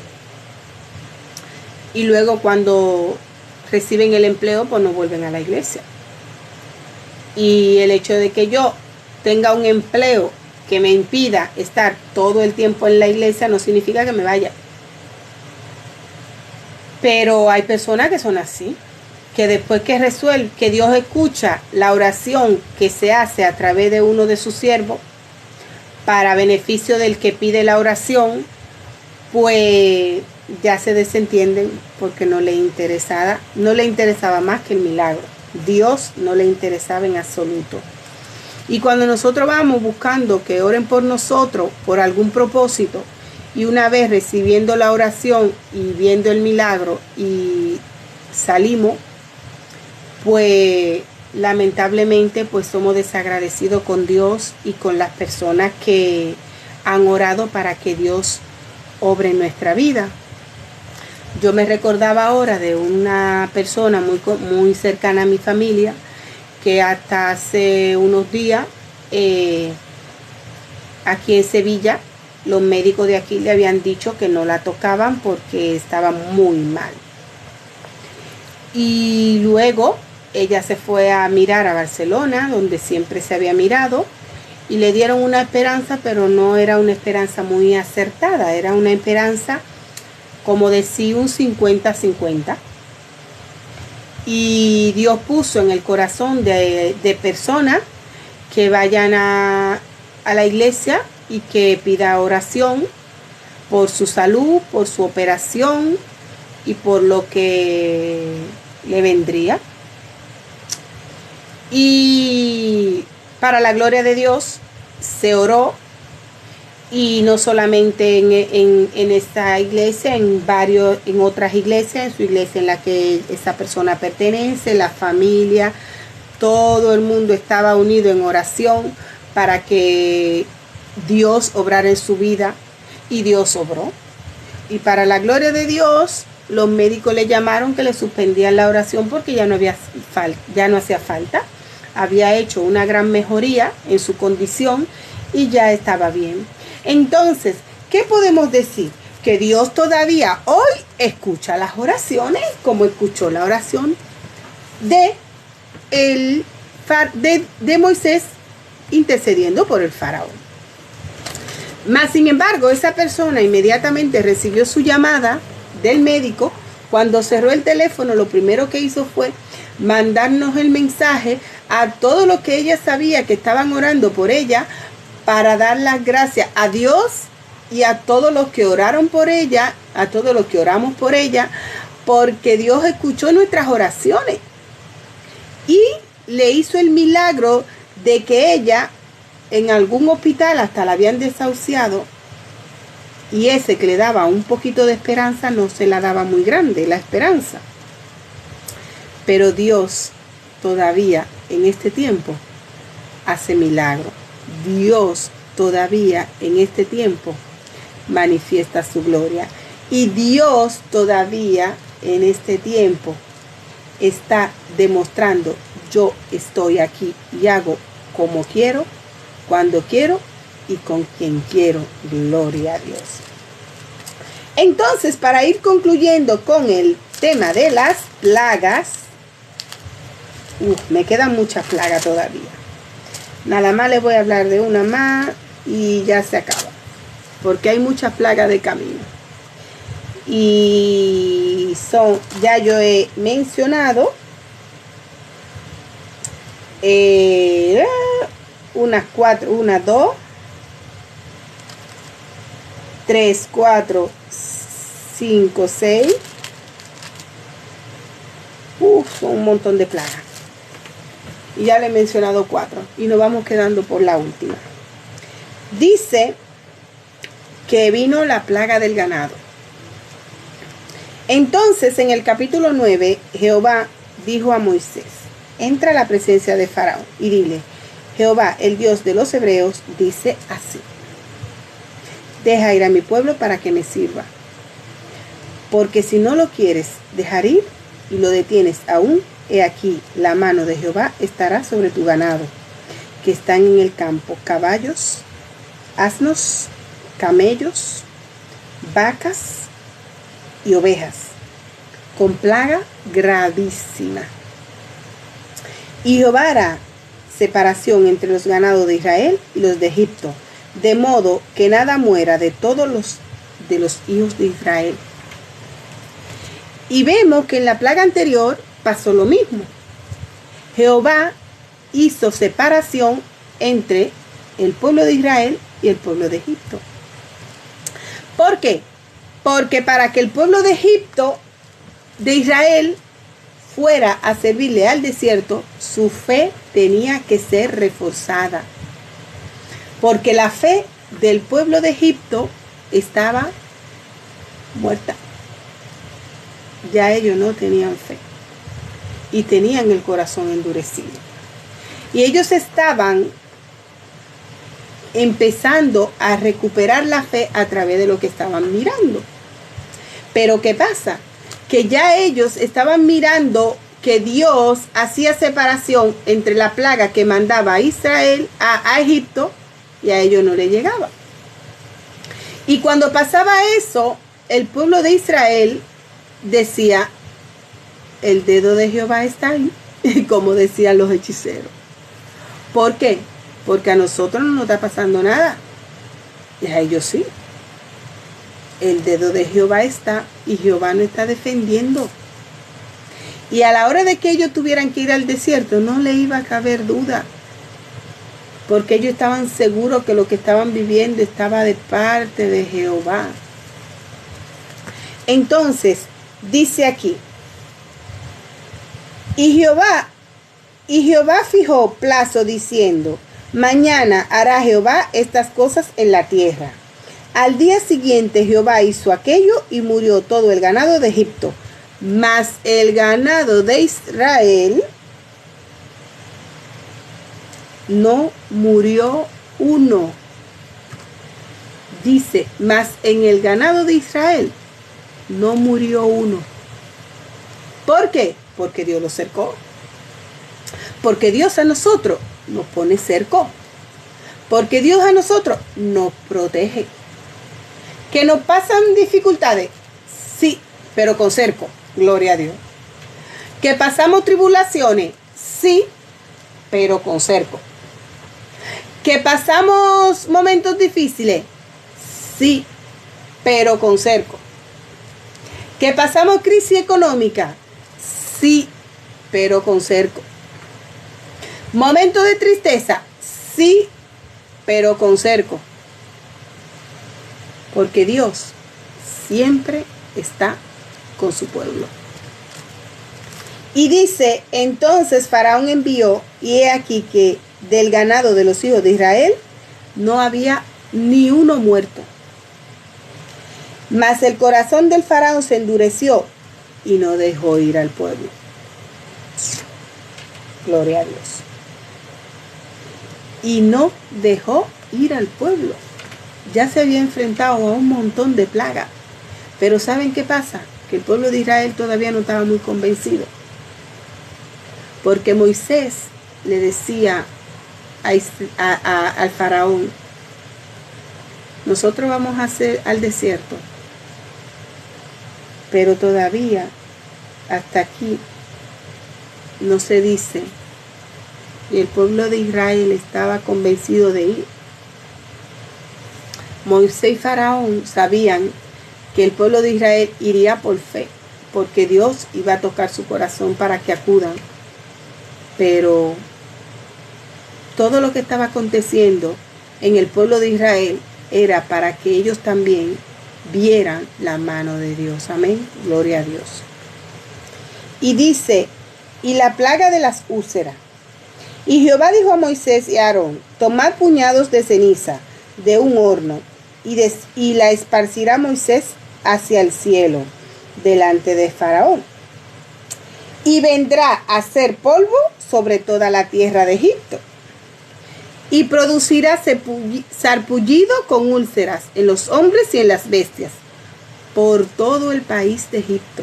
y luego cuando reciben el empleo pues no vuelven a la iglesia. Y el hecho de que yo tenga un empleo que me impida estar todo el tiempo en la iglesia no significa que me vaya. Pero hay personas que son así, que después que resuelve, que Dios escucha la oración que se hace a través de uno de sus siervos para beneficio del que pide la oración, pues ya se desentienden porque no le interesaba más que el milagro. Dios no le interesaba en absoluto. Y cuando nosotros vamos buscando que oren por nosotros por algún propósito, y una vez recibiendo la oración y viendo el milagro y salimos, pues lamentablemente pues somos desagradecidos con Dios y con las personas que han orado para que Dios obre en nuestra vida. Yo me recordaba ahora de una persona muy cercana a mi familia que hasta hace unos días aquí en Sevilla los médicos de aquí le habían dicho que no la tocaban porque estaba muy mal. Y luego ella se fue a mirar a Barcelona, donde siempre se había mirado, y le dieron una esperanza, pero no era una esperanza muy acertada, era una esperanza como decir un 50-50. Y Dios puso en el corazón de personas que vayan a la iglesia y que pida oración por su salud, por su operación y por lo que le vendría. Y para la gloria de Dios se oró, y no solamente en esta iglesia, en otras iglesias, en su iglesia en la que esa persona pertenece, la familia, todo el mundo estaba unido en oración para que Dios obrara en su vida, y Dios obró. Y para la gloria de Dios, los médicos le llamaron que le suspendían la oración porque ya no hacía falta. Había hecho una gran mejoría en su condición y ya estaba bien. Entonces, ¿qué podemos decir? Que Dios todavía hoy escucha las oraciones, como escuchó la oración de Moisés intercediendo por el faraón. Mas, sin embargo, esa persona inmediatamente recibió su llamada del médico. Cuando cerró el teléfono, lo primero que hizo fue mandarnos el mensaje a todos los que ella sabía que estaban orando por ella, para dar las gracias a Dios y a todos los que oraron por ella, a todos los que oramos por ella, porque Dios escuchó nuestras oraciones y le hizo el milagro de que ella en algún hospital hasta la habían desahuciado, y ese que le daba un poquito de esperanza no se la daba muy grande la esperanza. Pero Dios todavía en este tiempo hace milagro. Dios todavía en este tiempo manifiesta su gloria, y Dios todavía en este tiempo está demostrando: yo estoy aquí y hago como quiero, cuando quiero y con quien quiero. Gloria a Dios. Entonces, para ir concluyendo con el tema de las plagas, me quedan muchas plagas todavía. Nada más les voy a hablar de una más y ya se acaba, porque hay muchas plagas de camino. Y son, ya yo he mencionado unas 4, 1, 2, 3, 4, 5, 6. Son un montón de plagas. Y ya le he mencionado 4 y nos vamos quedando por la última. Dice que vino la plaga del ganado. Entonces, en el capítulo 9, Jehová dijo a Moisés: entra a la presencia de Faraón y dile: Jehová, el Dios de los hebreos, dice así: deja ir a mi pueblo para que me sirva. Porque si no lo quieres dejar ir y lo detienes aún, he aquí, la mano de Jehová estará sobre tu ganado, que están en el campo, caballos, asnos, camellos, vacas y ovejas, con plaga gravísima. Y Jehová hará separación entre los ganados de Israel y los de Egipto, de modo que nada muera de todos los hijos de Israel. Y vemos que en la plaga anterior pasó lo mismo. Jehová hizo separación entre el pueblo de Israel y el pueblo de Egipto. ¿Por qué? Porque para que el pueblo de Egipto, de Israel, fuera a servirle al desierto, su fe tenía que ser reforzada. Porque la fe del pueblo de Egipto estaba muerta. Ya ellos no tenían fe y tenían el corazón endurecido. Y ellos estaban empezando a recuperar la fe a través de lo que estaban mirando. Pero ¿qué pasa? Que ya ellos estaban mirando que Dios hacía separación entre la plaga que mandaba a Israel, a Egipto, y a ellos no le llegaba. Y cuando pasaba eso, el pueblo de Israel decía: el dedo de Jehová está ahí, como decían los hechiceros. ¿Por qué? Porque a nosotros no nos está pasando nada, y a ellos sí. El dedo de Jehová está, y Jehová no está defendiendo. Y a la hora de que ellos tuvieran que ir al desierto, no le iba a caber duda, porque ellos estaban seguros que lo que estaban viviendo estaba de parte de Jehová. Entonces, dice aquí: y Jehová fijó plazo diciendo: mañana hará Jehová estas cosas en la tierra. Al día siguiente Jehová hizo aquello y murió todo el ganado de Egipto. Mas el ganado de Israel no murió uno. Dice: mas en el ganado de Israel no murió uno. ¿Por qué? Porque Dios lo cercó. Porque Dios a nosotros nos pone cerco. Porque Dios a nosotros nos protege. ¿Que nos pasan dificultades? Sí, pero con cerco. Gloria a Dios. ¿Que pasamos tribulaciones? Sí, pero con cerco. ¿Que pasamos momentos difíciles? Sí, pero con cerco. ¿Que pasamos crisis económica? Sí, pero con cerco. ¿Momentos de tristeza? Sí, pero con cerco. Porque Dios siempre está con su pueblo. Y dice: entonces Faraón envió, y he aquí que del ganado de los hijos de Israel no había ni uno muerto. Mas el corazón del Faraón se endureció y no dejó ir al pueblo. Gloria a Dios. Y no dejó ir al pueblo. Ya se había enfrentado a un montón de plagas. Pero ¿saben qué pasa? Que el pueblo de Israel todavía no estaba muy convencido. Porque Moisés le decía al faraón: nosotros vamos a hacer al desierto, pero todavía hasta aquí no se dice. Y el pueblo de Israel estaba convencido de ir. Moisés y Faraón sabían que el pueblo de Israel iría por fe, porque Dios iba a tocar su corazón para que acudan. Pero todo lo que estaba aconteciendo en el pueblo de Israel era para que ellos también vieran la mano de Dios. Amén. Gloria a Dios. Y dice: y la plaga de las úlceras. Y Jehová dijo a Moisés y a Aarón: tomad puñados de ceniza, de un horno y la esparcirá Moisés hacia el cielo delante de Faraón. Y vendrá a ser polvo sobre toda la tierra de Egipto. Y producirá sarpullido con úlceras en los hombres y en las bestias por todo el país de Egipto.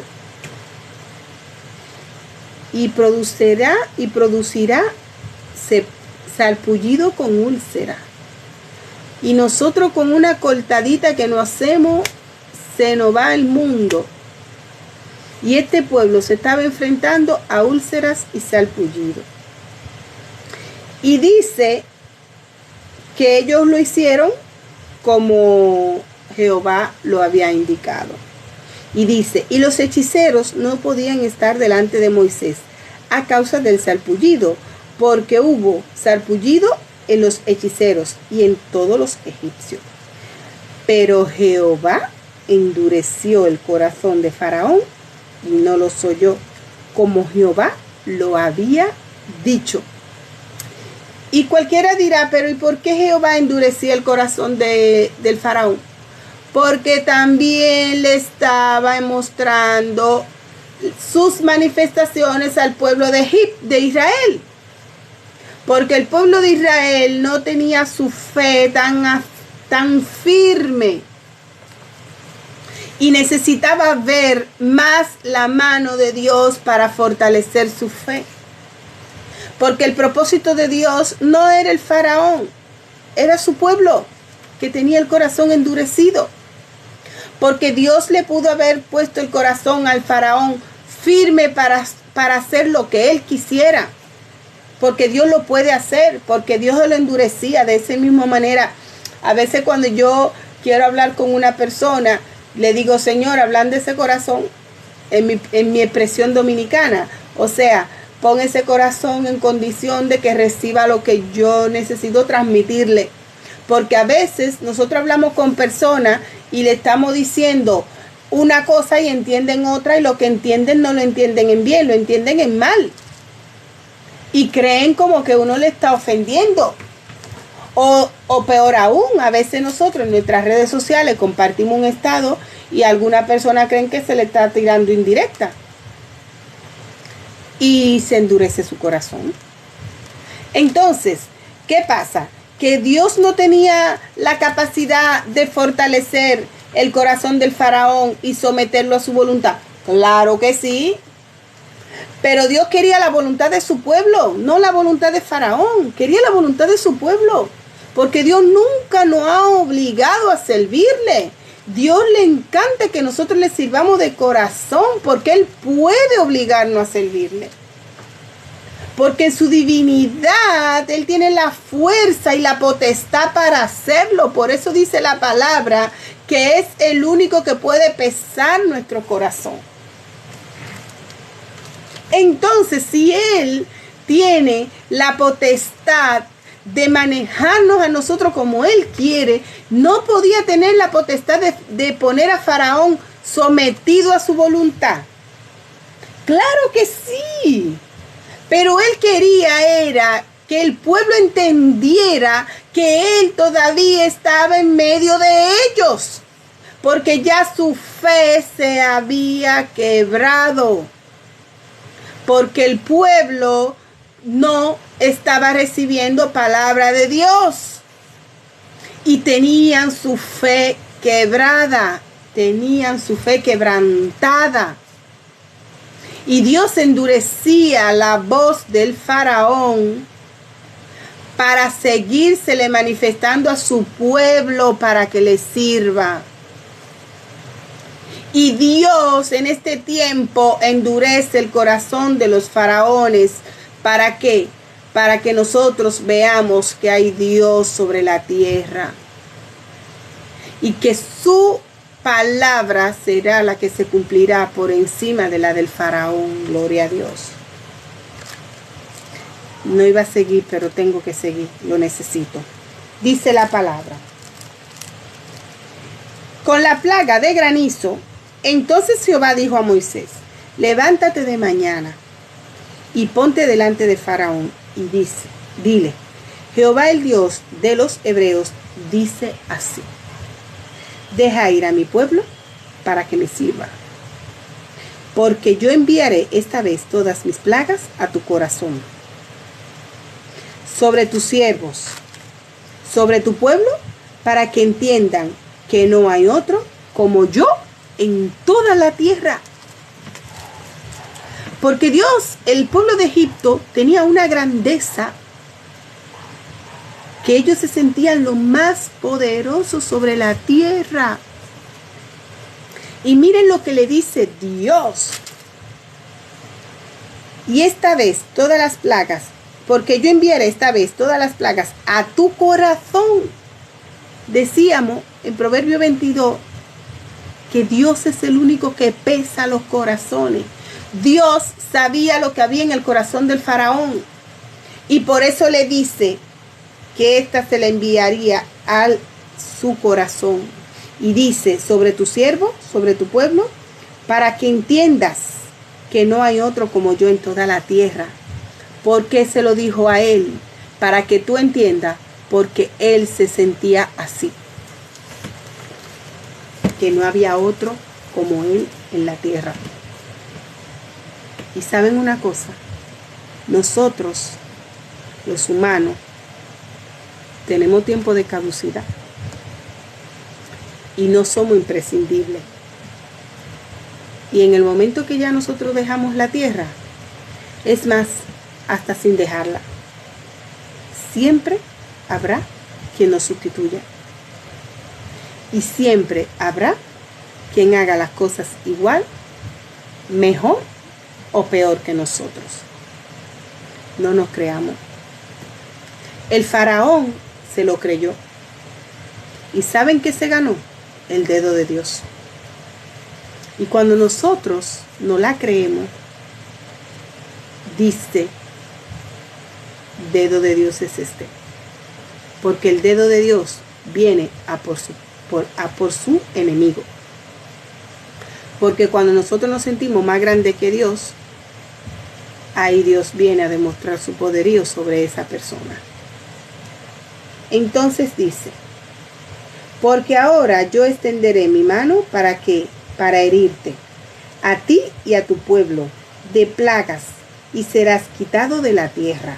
Y producirá sarpullido con úlcera. Y nosotros con una cortadita que nos hacemos, se nos va el mundo. Y este pueblo se estaba enfrentando a úlceras y sarpullido. Y dice que ellos lo hicieron como Jehová lo había indicado. Y dice, y los hechiceros no podían estar delante de Moisés a causa del sarpullido, porque hubo sarpullido en los hechiceros y en todos los egipcios. Pero Jehová endureció el corazón de Faraón y no los oyó, como Jehová lo había dicho. Y cualquiera dirá, pero ¿y por qué Jehová endurecía el corazón del Faraón? Porque también le estaba mostrando sus manifestaciones al pueblo de Israel. Porque el pueblo de Israel no tenía su fe tan firme. Y necesitaba ver más la mano de Dios para fortalecer su fe. Porque el propósito de Dios no era el Faraón, era su pueblo que tenía el corazón endurecido. Porque Dios le pudo haber puesto el corazón al Faraón firme para hacer lo que él quisiera. Porque Dios lo puede hacer, porque Dios lo endurecía de esa misma manera. A veces cuando yo quiero hablar con una persona, le digo, Señor, hablando de ese corazón, en mi expresión dominicana, o sea, pon ese corazón en condición de que reciba lo que yo necesito transmitirle. Porque a veces nosotros hablamos con personas y le estamos diciendo una cosa y entienden otra, y lo que entienden no lo entienden en bien, lo entienden en mal. Y creen como que uno le está ofendiendo. O peor aún, a veces nosotros en nuestras redes sociales compartimos un estado y alguna persona creen que se le está tirando indirecta. Y se endurece su corazón. Entonces, ¿qué pasa? ¿Que Dios no tenía la capacidad de fortalecer el corazón del Faraón y someterlo a su voluntad? Claro que sí. Pero Dios quería la voluntad de su pueblo, no la voluntad de Faraón. Quería la voluntad de su pueblo. Porque Dios nunca nos ha obligado a servirle. Dios le encanta que nosotros le sirvamos de corazón, porque Él puede obligarnos a servirle. Porque en su divinidad Él tiene la fuerza y la potestad para hacerlo. Por eso dice la palabra que es el único que puede pesar nuestro corazón. Entonces, si Él tiene la potestad de manejarnos a nosotros como Él quiere, no podía tener la potestad de poner a Faraón sometido a su voluntad. Claro que sí. Pero Él quería era que el pueblo entendiera que Él todavía estaba en medio de ellos, porque ya su fe se había quebrado, porque el pueblo no estaba recibiendo palabra de Dios y tenían su fe quebrada, tenían su fe quebrantada. Y Dios endurecía la voz del Faraón para seguírsele manifestando a su pueblo para que le sirva. Y Dios en este tiempo endurece el corazón de los faraones. ¿Para qué? Para que nosotros veamos que hay Dios sobre la tierra. Y que su palabra será la que se cumplirá por encima de la del faraón. Gloria a Dios. No iba a seguir, pero tengo que seguir. Lo necesito. Dice la palabra. Con la plaga de granizo, entonces Jehová dijo a Moisés, levántate de mañana y ponte delante de Faraón y dile, Jehová el Dios de los hebreos dice así: deja ir a mi pueblo para que me sirva, porque yo enviaré esta vez todas mis plagas a tu corazón, sobre tus siervos, sobre tu pueblo, para que entiendan que no hay otro como yo en toda la tierra. Porque Dios, el pueblo de Egipto, tenía una grandeza que ellos se sentían lo más poderosos sobre la tierra. Y miren lo que le dice Dios. Y esta vez todas las plagas, porque yo enviaré esta vez todas las plagas a tu corazón. Decíamos en Proverbio 22 que Dios es el único que pesa los corazones. Dios sabía lo que había en el corazón del faraón. Y por eso le dice que ésta se la enviaría a su corazón. Y dice, sobre tu siervo, sobre tu pueblo, para que entiendas que no hay otro como yo en toda la tierra. ¿Por qué se lo dijo a él? Para que tú entiendas, porque él se sentía así. Que no había otro como él en la tierra. Y saben una cosa, nosotros, los humanos, tenemos tiempo de caducidad y no somos imprescindibles. Y en el momento que ya nosotros dejamos la tierra, es más, hasta sin dejarla, siempre habrá quien nos sustituya. Y siempre habrá quien haga las cosas igual, mejor o peor que nosotros. No nos creamos. El faraón se lo creyó. ¿Y saben qué se ganó? El dedo de Dios. Y cuando nosotros no la creemos, dice, dedo de Dios es este. Porque el dedo de Dios viene a por su enemigo. Porque cuando nosotros nos sentimos más grandes que Dios, ahí Dios viene a demostrar su poderío sobre esa persona. Entonces dice, porque ahora yo extenderé mi mano para herirte, a ti y a tu pueblo, de plagas, y serás quitado de la tierra.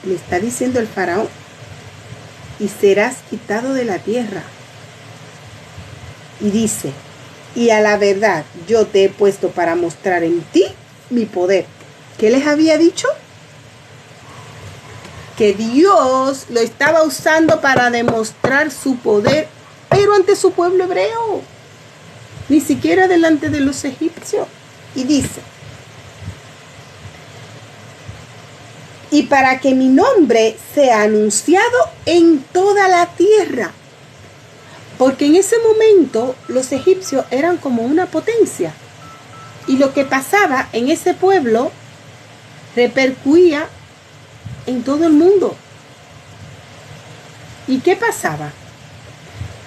Le está diciendo el faraón, y serás quitado de la tierra. Y dice, y a la verdad yo te he puesto para mostrar en ti mi poder. ¿Qué les había dicho? Que Dios lo estaba usando para demostrar su poder, pero ante su pueblo hebreo, ni siquiera delante de los egipcios. Y dice, y para que mi nombre sea anunciado en toda la tierra. Porque en ese momento los egipcios eran como una potencia. Y lo que pasaba en ese pueblo repercuía en todo el mundo. ¿Y qué pasaba?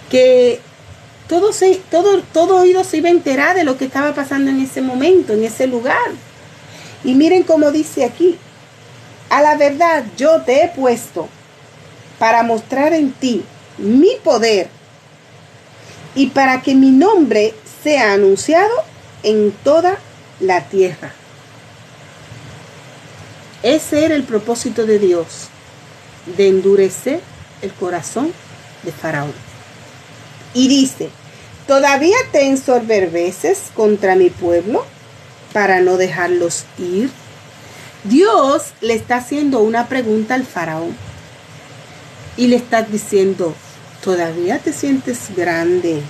Que todo oído se iba a enterar de lo que estaba pasando en ese momento, en ese lugar. Y miren cómo dice aquí, a la verdad yo te he puesto para mostrar en ti mi poder y para que mi nombre sea anunciado en toda la tierra. Ese era el propósito de Dios, de endurecer el corazón de Faraón. Y dice, ¿todavía te ensoberbeces contra mi pueblo para no dejarlos ir? Dios le está haciendo una pregunta al Faraón y le está diciendo, ¿todavía te sientes grande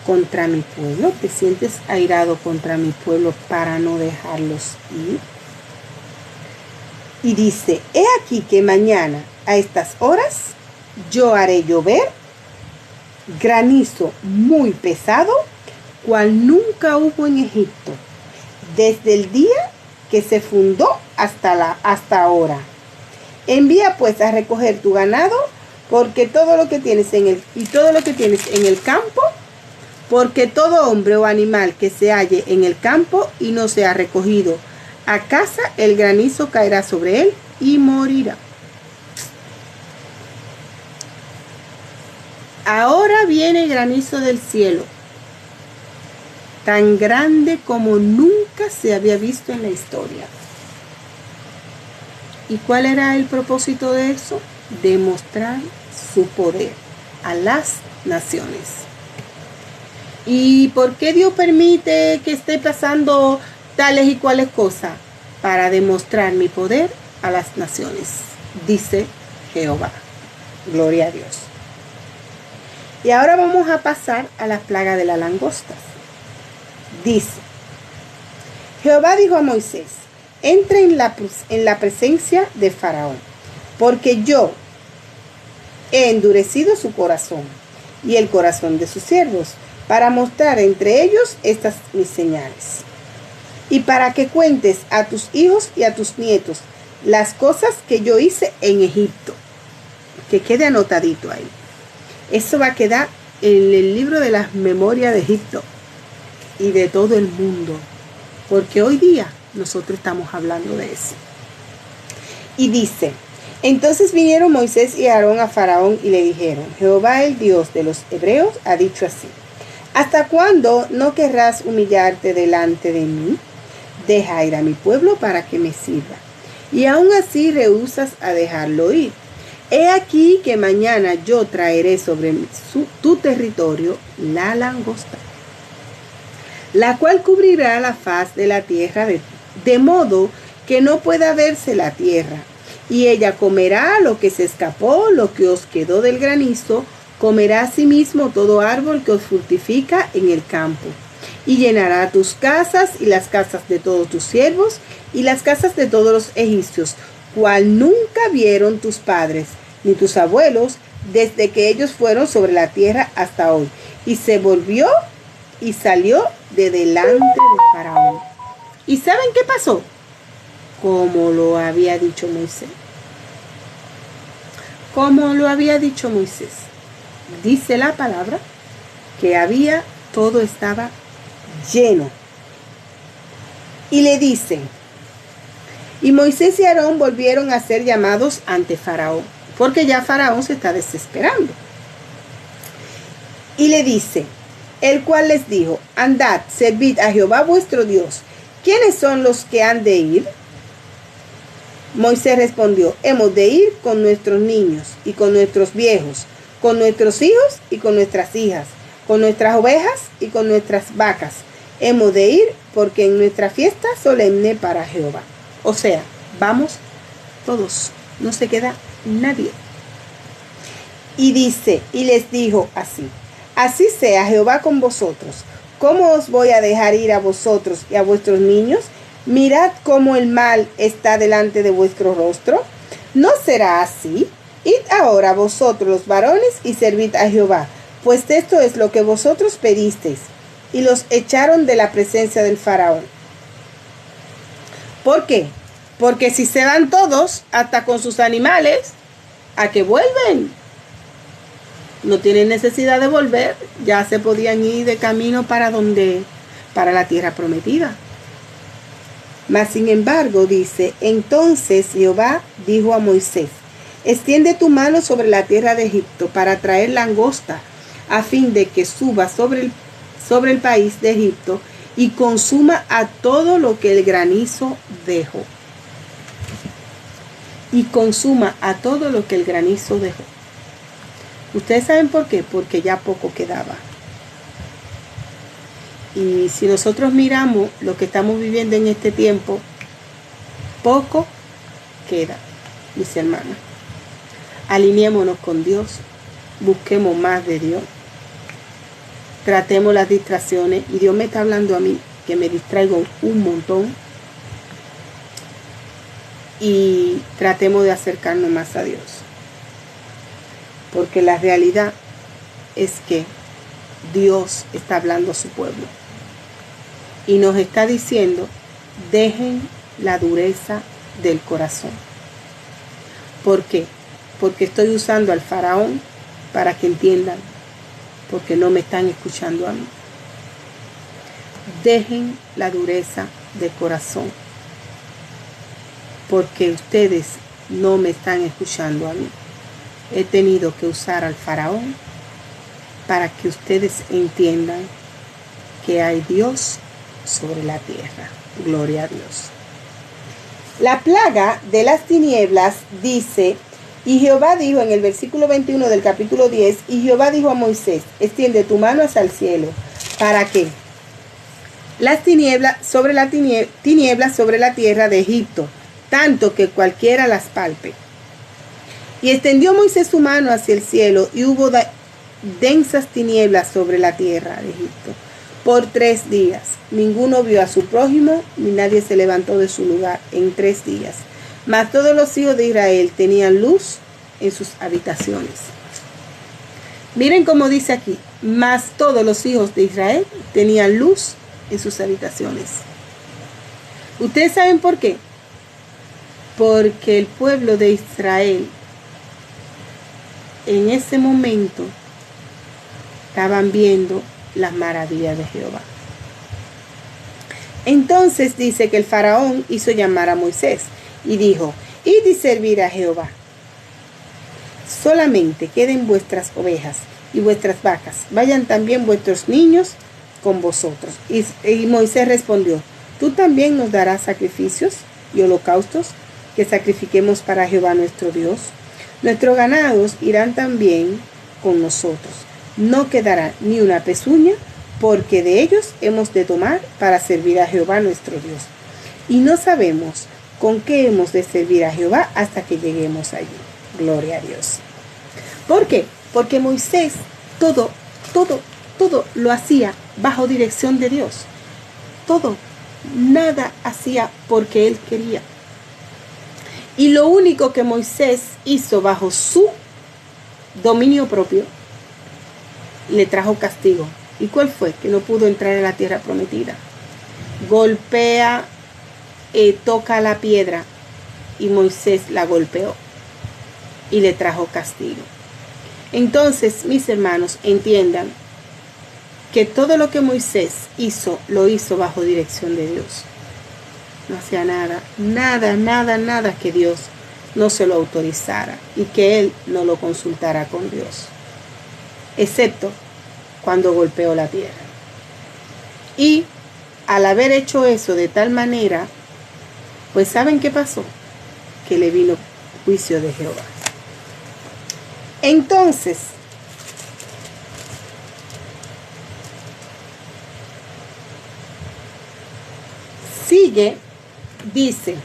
contra mi pueblo? ¿Te sientes airado contra mi pueblo para no dejarlos ir? Y dice, he aquí que mañana a estas horas yo haré llover granizo muy pesado, cual nunca hubo en Egipto, desde el día que se fundó hasta ahora. Envía pues a recoger tu ganado, porque todo lo que tienes en el campo, porque todo hombre o animal que se halle en el campo y no sea recogido a casa, el granizo caerá sobre él y morirá. ahora viene granizo del cielo, tan grande como nunca se había visto en la historia. ¿Y cuál era el propósito de eso? Demostrar su poder a las naciones. ¿Y por qué Dios permite que esté pasando tales y cuales cosas? Para demostrar mi poder a las naciones, dice Jehová. Gloria a Dios. Y ahora vamos a pasar a la plaga de las langostas. Dice, Jehová dijo a Moisés, entra en la presencia de Faraón, porque yo he endurecido su corazón y el corazón de sus siervos, para mostrar entre ellos estas mis señales. Y para que cuentes a tus hijos y a tus nietos las cosas que yo hice en Egipto. Que quede anotadito ahí. Eso va a quedar en el libro de las memorias de Egipto y de todo el mundo. Porque hoy día nosotros estamos hablando de eso. Y dice, entonces vinieron Moisés y Aarón a Faraón y le dijeron, Jehová el Dios de los hebreos ha dicho así, ¿hasta cuándo no querrás humillarte delante de mí? Deja ir a mi pueblo para que me sirva. Y aún así rehusas a dejarlo ir. He aquí que mañana yo traeré sobre tu territorio la langosta, la cual cubrirá la faz de la tierra de modo que no pueda verse la tierra. Y ella comerá lo que se escapó, lo que os quedó del granizo, comerá asimismo todo árbol que os fructifica en el campo. Y llenará tus casas y las casas de todos tus siervos y las casas de todos los egipcios, cual nunca vieron tus padres ni tus abuelos desde que ellos fueron sobre la tierra hasta hoy. Y se volvió y salió de delante de Faraón. ¿Y saben qué pasó? Como lo había dicho Moisés. Como lo había dicho Moisés. Dice la palabra que todo estaba lleno. Y le dice, y Moisés y Aarón volvieron a ser llamados ante Faraón, porque ya Faraón se está desesperando. Y le dice, el cual les dijo, andad, servid a Jehová vuestro Dios. ¿Quiénes son los que han de ir? Moisés respondió, hemos de ir con nuestros niños y con nuestros viejos, con nuestros hijos y con nuestras hijas, con nuestras ovejas y con nuestras vacas. Hemos de ir porque en nuestra fiesta solemne para Jehová. O sea, vamos todos, no se queda nadie. Y dice, y les dijo así, así sea Jehová con vosotros. ¿Cómo os voy a dejar ir a vosotros y a vuestros niños? Mirad cómo el mal está delante de vuestro rostro. ¿No será así? Id ahora vosotros los varones y servid a Jehová, pues esto es lo que vosotros pedisteis. Y los echaron de la presencia del Faraón. ¿Por qué? Porque si se van todos, hasta con sus animales, ¿a qué vuelven? No tienen necesidad de volver, ya se podían ir de camino para la tierra prometida. Mas sin embargo, dice, entonces Jehová dijo a Moisés, extiende tu mano sobre la tierra de Egipto para traer langosta, a fin de que suba sobre el país de Egipto y consuma a todo lo que el granizo dejó. Y consuma a todo lo que el granizo dejó. ¿Ustedes saben por qué? Porque ya poco quedaba. Y si nosotros miramos lo que estamos viviendo en este tiempo, poco queda, mis hermanas. Alineémonos con Dios, busquemos más de Dios, tratemos las distracciones. Y Dios me está hablando a mí, que me distraigo un montón. Y tratemos de acercarnos más a Dios. Porque la realidad es que Dios está hablando a su pueblo. Y nos está diciendo, dejen la dureza del corazón. ¿Por qué? Porque estoy usando al Faraón para que entiendan. Porque no me están escuchando a mí. Dejen la dureza del corazón. Porque ustedes no me están escuchando a mí. He tenido que usar al Faraón para que ustedes entiendan que hay Dios sobre la tierra. Gloria a Dios. La plaga de las tinieblas dice, y Jehová dijo en el versículo 21 del capítulo 10, y Jehová dijo a Moisés, extiende tu mano hacia el cielo. ¿Para qué? Las tinieblas sobre la tierra de Egipto, tanto que cualquiera las palpe. Y extendió Moisés su mano hacia el cielo, y hubo densas tinieblas sobre la tierra de Egipto por 3 días. Ninguno vio a su prójimo, ni nadie se levantó de su lugar en 3 días. Mas todos los hijos de Israel tenían luz en sus habitaciones. Miren cómo dice aquí, mas todos los hijos de Israel tenían luz en sus habitaciones. ¿Ustedes saben por qué? Porque el pueblo de Israel en ese momento estaban viendo las maravillas de Jehová. Entonces dice que el faraón hizo llamar a Moisés y dijo, id y servir a Jehová. Solamente queden vuestras ovejas y vuestras vacas, vayan también vuestros niños con vosotros. Y Moisés respondió, ¿tú también nos darás sacrificios y holocaustos que sacrifiquemos para Jehová nuestro Dios? Nuestros ganados irán también con nosotros. No quedará ni una pezuña, porque de ellos hemos de tomar para servir a Jehová nuestro Dios. Y no sabemos con qué hemos de servir a Jehová hasta que lleguemos allí. Gloria a Dios. ¿Por qué? Porque Moisés todo lo hacía bajo dirección de Dios. Todo, nada hacía porque él quería. Y lo único que Moisés hizo bajo su dominio propio, le trajo castigo. ¿Y cuál fue? Que no pudo entrar en la tierra prometida. Golpea, toca la piedra y Moisés la golpeó y le trajo castigo. Entonces, mis hermanos, entiendan que todo lo que Moisés hizo, lo hizo bajo dirección de Dios. No hacía nada que Dios no se lo autorizara y que él no lo consultara con Dios, excepto cuando golpeó la tierra. Y al haber hecho eso de tal manera, pues ¿saben qué pasó? Que le vino juicio de Jehová. Entonces, sigue, dice,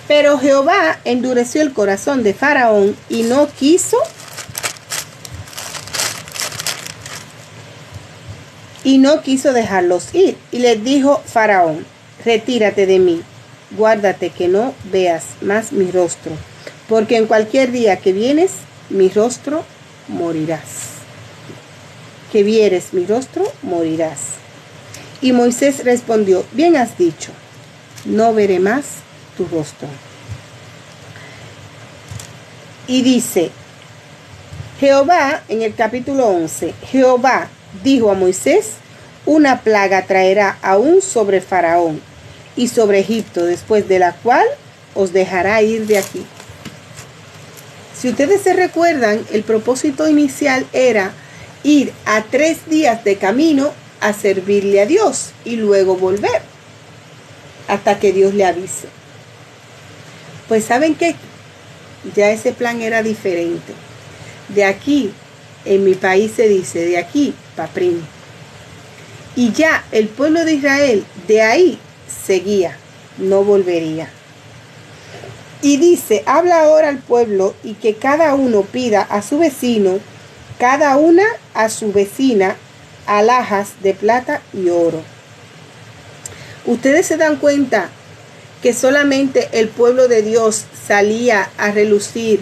pero Jehová endureció el corazón de Faraón y no quiso dejarlos ir. Y les dijo Faraón, retírate de mí, guárdate que no veas más mi rostro, porque en cualquier día que vienes mi rostro morirás. Que vieres mi rostro morirás. Y Moisés respondió, bien has dicho, no veré más tu rostro. Y dice Jehová en el capítulo 11, Jehová dijo a Moisés, una plaga traerá aún sobre Faraón y sobre Egipto, después de la cual os dejará ir de aquí. Si ustedes se recuerdan, el propósito inicial era ir a 3 días de camino a servirle a Dios y luego volver hasta que Dios le avise. Pues ¿saben qué? Ya ese plan era diferente. De aquí, en mi país se dice, de aquí pa' prim. Y ya el pueblo de Israel de ahí seguía, no volvería. Y dice, habla ahora al pueblo y que cada uno pida a su vecino, cada una a su vecina, alhajas de plata y oro. Ustedes se dan cuenta que solamente el pueblo de Dios salía a relucir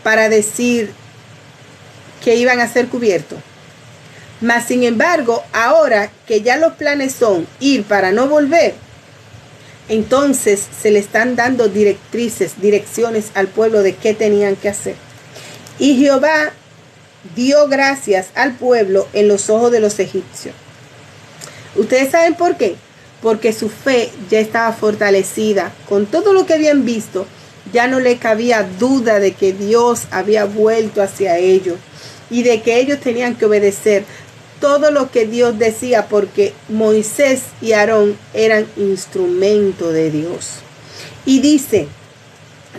para decir que iban a ser cubiertos. Mas sin embargo, ahora que ya los planes son ir para no volver, entonces se le están dando direcciones al pueblo de qué tenían que hacer. Y Jehová dio gracias al pueblo en los ojos de los egipcios. ¿Ustedes saben por qué? Porque su fe ya estaba fortalecida con todo lo que habían visto Ya no le cabía duda de que Dios había vuelto hacia ellos y de que ellos tenían que obedecer todo lo que Dios decía, porque Moisés y Aarón eran instrumento de Dios. Y dice,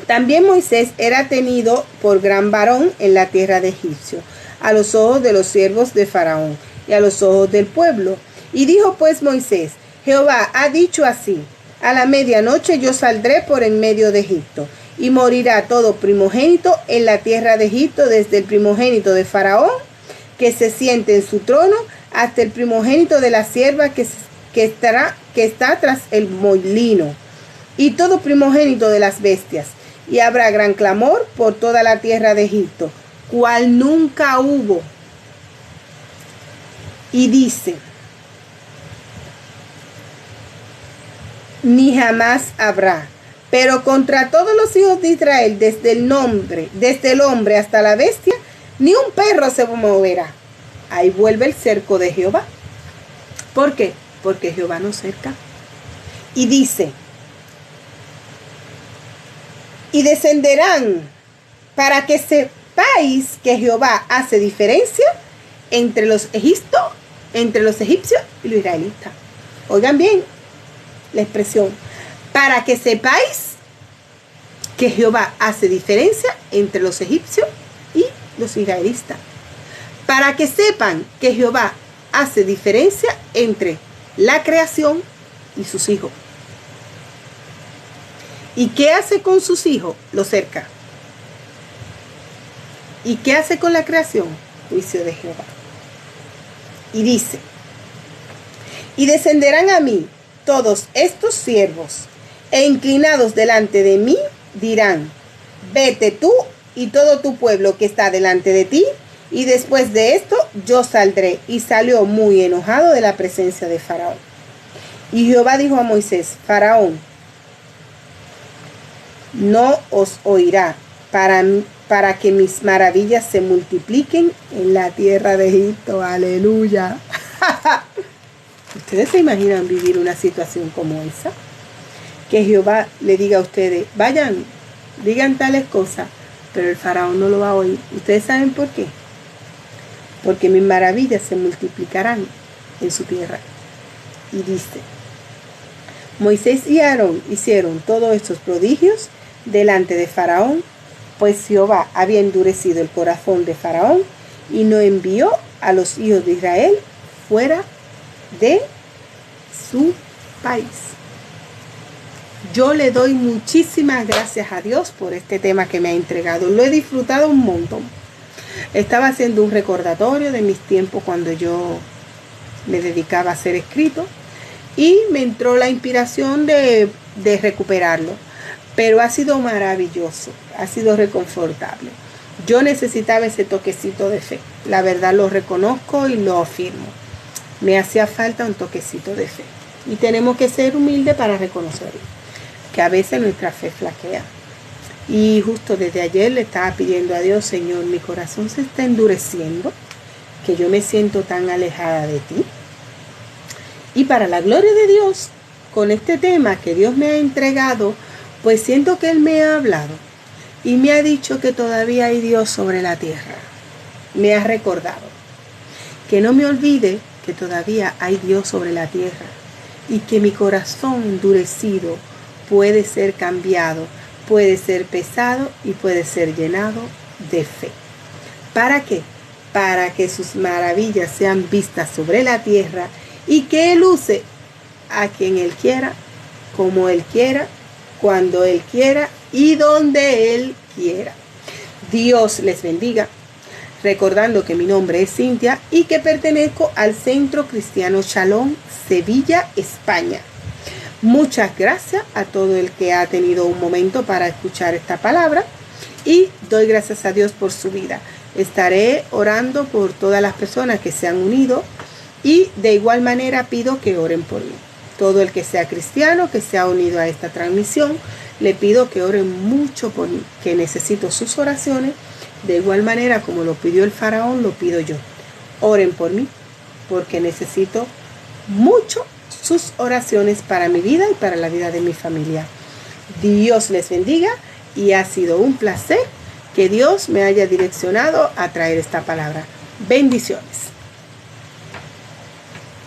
también Moisés era tenido por gran varón en la tierra de Egipcio, a los ojos de los siervos de Faraón y a los ojos del pueblo. Y dijo pues Moisés, Jehová ha dicho así, a la medianoche yo saldré por en medio de Egipto, y morirá todo primogénito en la tierra de Egipto, desde el primogénito de Faraón, que se siente en su trono, hasta el primogénito de la sierva que está tras el molino, y todo primogénito de las bestias. Y habrá gran clamor por toda la tierra de Egipto, cual nunca hubo. Y dice, ni jamás habrá. Pero contra todos los hijos de Israel, desde el hombre hasta la bestia, ni un perro se moverá. Ahí vuelve el cerco de Jehová. ¿Por qué? Porque Jehová nos cerca. Y dice, y descenderán para que sepáis que Jehová hace diferencia entre los egipcios y los israelitas. Oigan bien la expresión, para que sepáis que Jehová hace diferencia entre los egipcios y los israelitas. Para que sepan que Jehová hace diferencia entre la creación y sus hijos. ¿Y qué hace con sus hijos? Lo cerca. ¿Y qué hace con la creación? Juicio de Jehová. Y dice, y descenderán a mí todos estos siervos, e inclinados delante de mí, dirán, vete tú y todo tu pueblo que está delante de ti, y después de esto yo saldré. Y salió muy enojado de la presencia de Faraón. Y Jehová dijo a Moisés, Faraón no os oirá para que mis maravillas se multipliquen en la tierra de Egipto. Aleluya. ¿Ustedes se imaginan vivir una situación como esa? Que Jehová le diga a ustedes, vayan, digan tales cosas, pero el faraón no lo va a oír. ¿Ustedes saben por qué? Porque mis maravillas se multiplicarán en su tierra. Y dice, Moisés y Aarón hicieron todos estos prodigios delante de Faraón, pues Jehová había endurecido el corazón de Faraón y no envió a los hijos de Israel fuera de su país. Yo le doy muchísimas gracias a Dios por este tema que me ha entregado. Lo he disfrutado un montón. Estaba haciendo un recordatorio de mis tiempos cuando yo me dedicaba a hacer escrito y me entró la inspiración de recuperarlo. Pero ha sido maravilloso, ha sido reconfortable. Yo necesitaba ese toquecito de fe. La verdad lo reconozco y lo afirmo. Me hacía falta un toquecito de fe. Y tenemos que ser humildes para reconocerlo. Que a veces nuestra fe flaquea. Y justo desde ayer le estaba pidiendo a Dios, Señor, mi corazón se está endureciendo, que yo me siento tan alejada de ti. Y para la gloria de Dios, con este tema que Dios me ha entregado, pues siento que Él me ha hablado y me ha dicho que todavía hay Dios sobre la tierra. Me ha recordado que no me olvide que todavía hay Dios sobre la tierra y que mi corazón endurecido puede ser cambiado, puede ser pesado y puede ser llenado de fe. ¿Para qué? Para que sus maravillas sean vistas sobre la tierra y que Él use a quien Él quiera, como Él quiera, cuando Él quiera y donde Él quiera. Dios les bendiga, recordando que mi nombre es Cintia y que pertenezco al Centro Cristiano Shalom, Sevilla, España. Muchas gracias a todo el que ha tenido un momento para escuchar esta palabra y doy gracias a Dios por su vida. Estaré orando por todas las personas que se han unido y de igual manera pido que oren por mí. Todo el que sea cristiano, que se ha unido a esta transmisión, le pido que oren mucho por mí, que necesito sus oraciones. De igual manera como lo pidió el faraón, lo pido yo. Oren por mí, porque necesito mucho sus oraciones para mi vida y para la vida de mi familia. Dios les bendiga y ha sido un placer que Dios me haya direccionado a traer esta palabra. Bendiciones.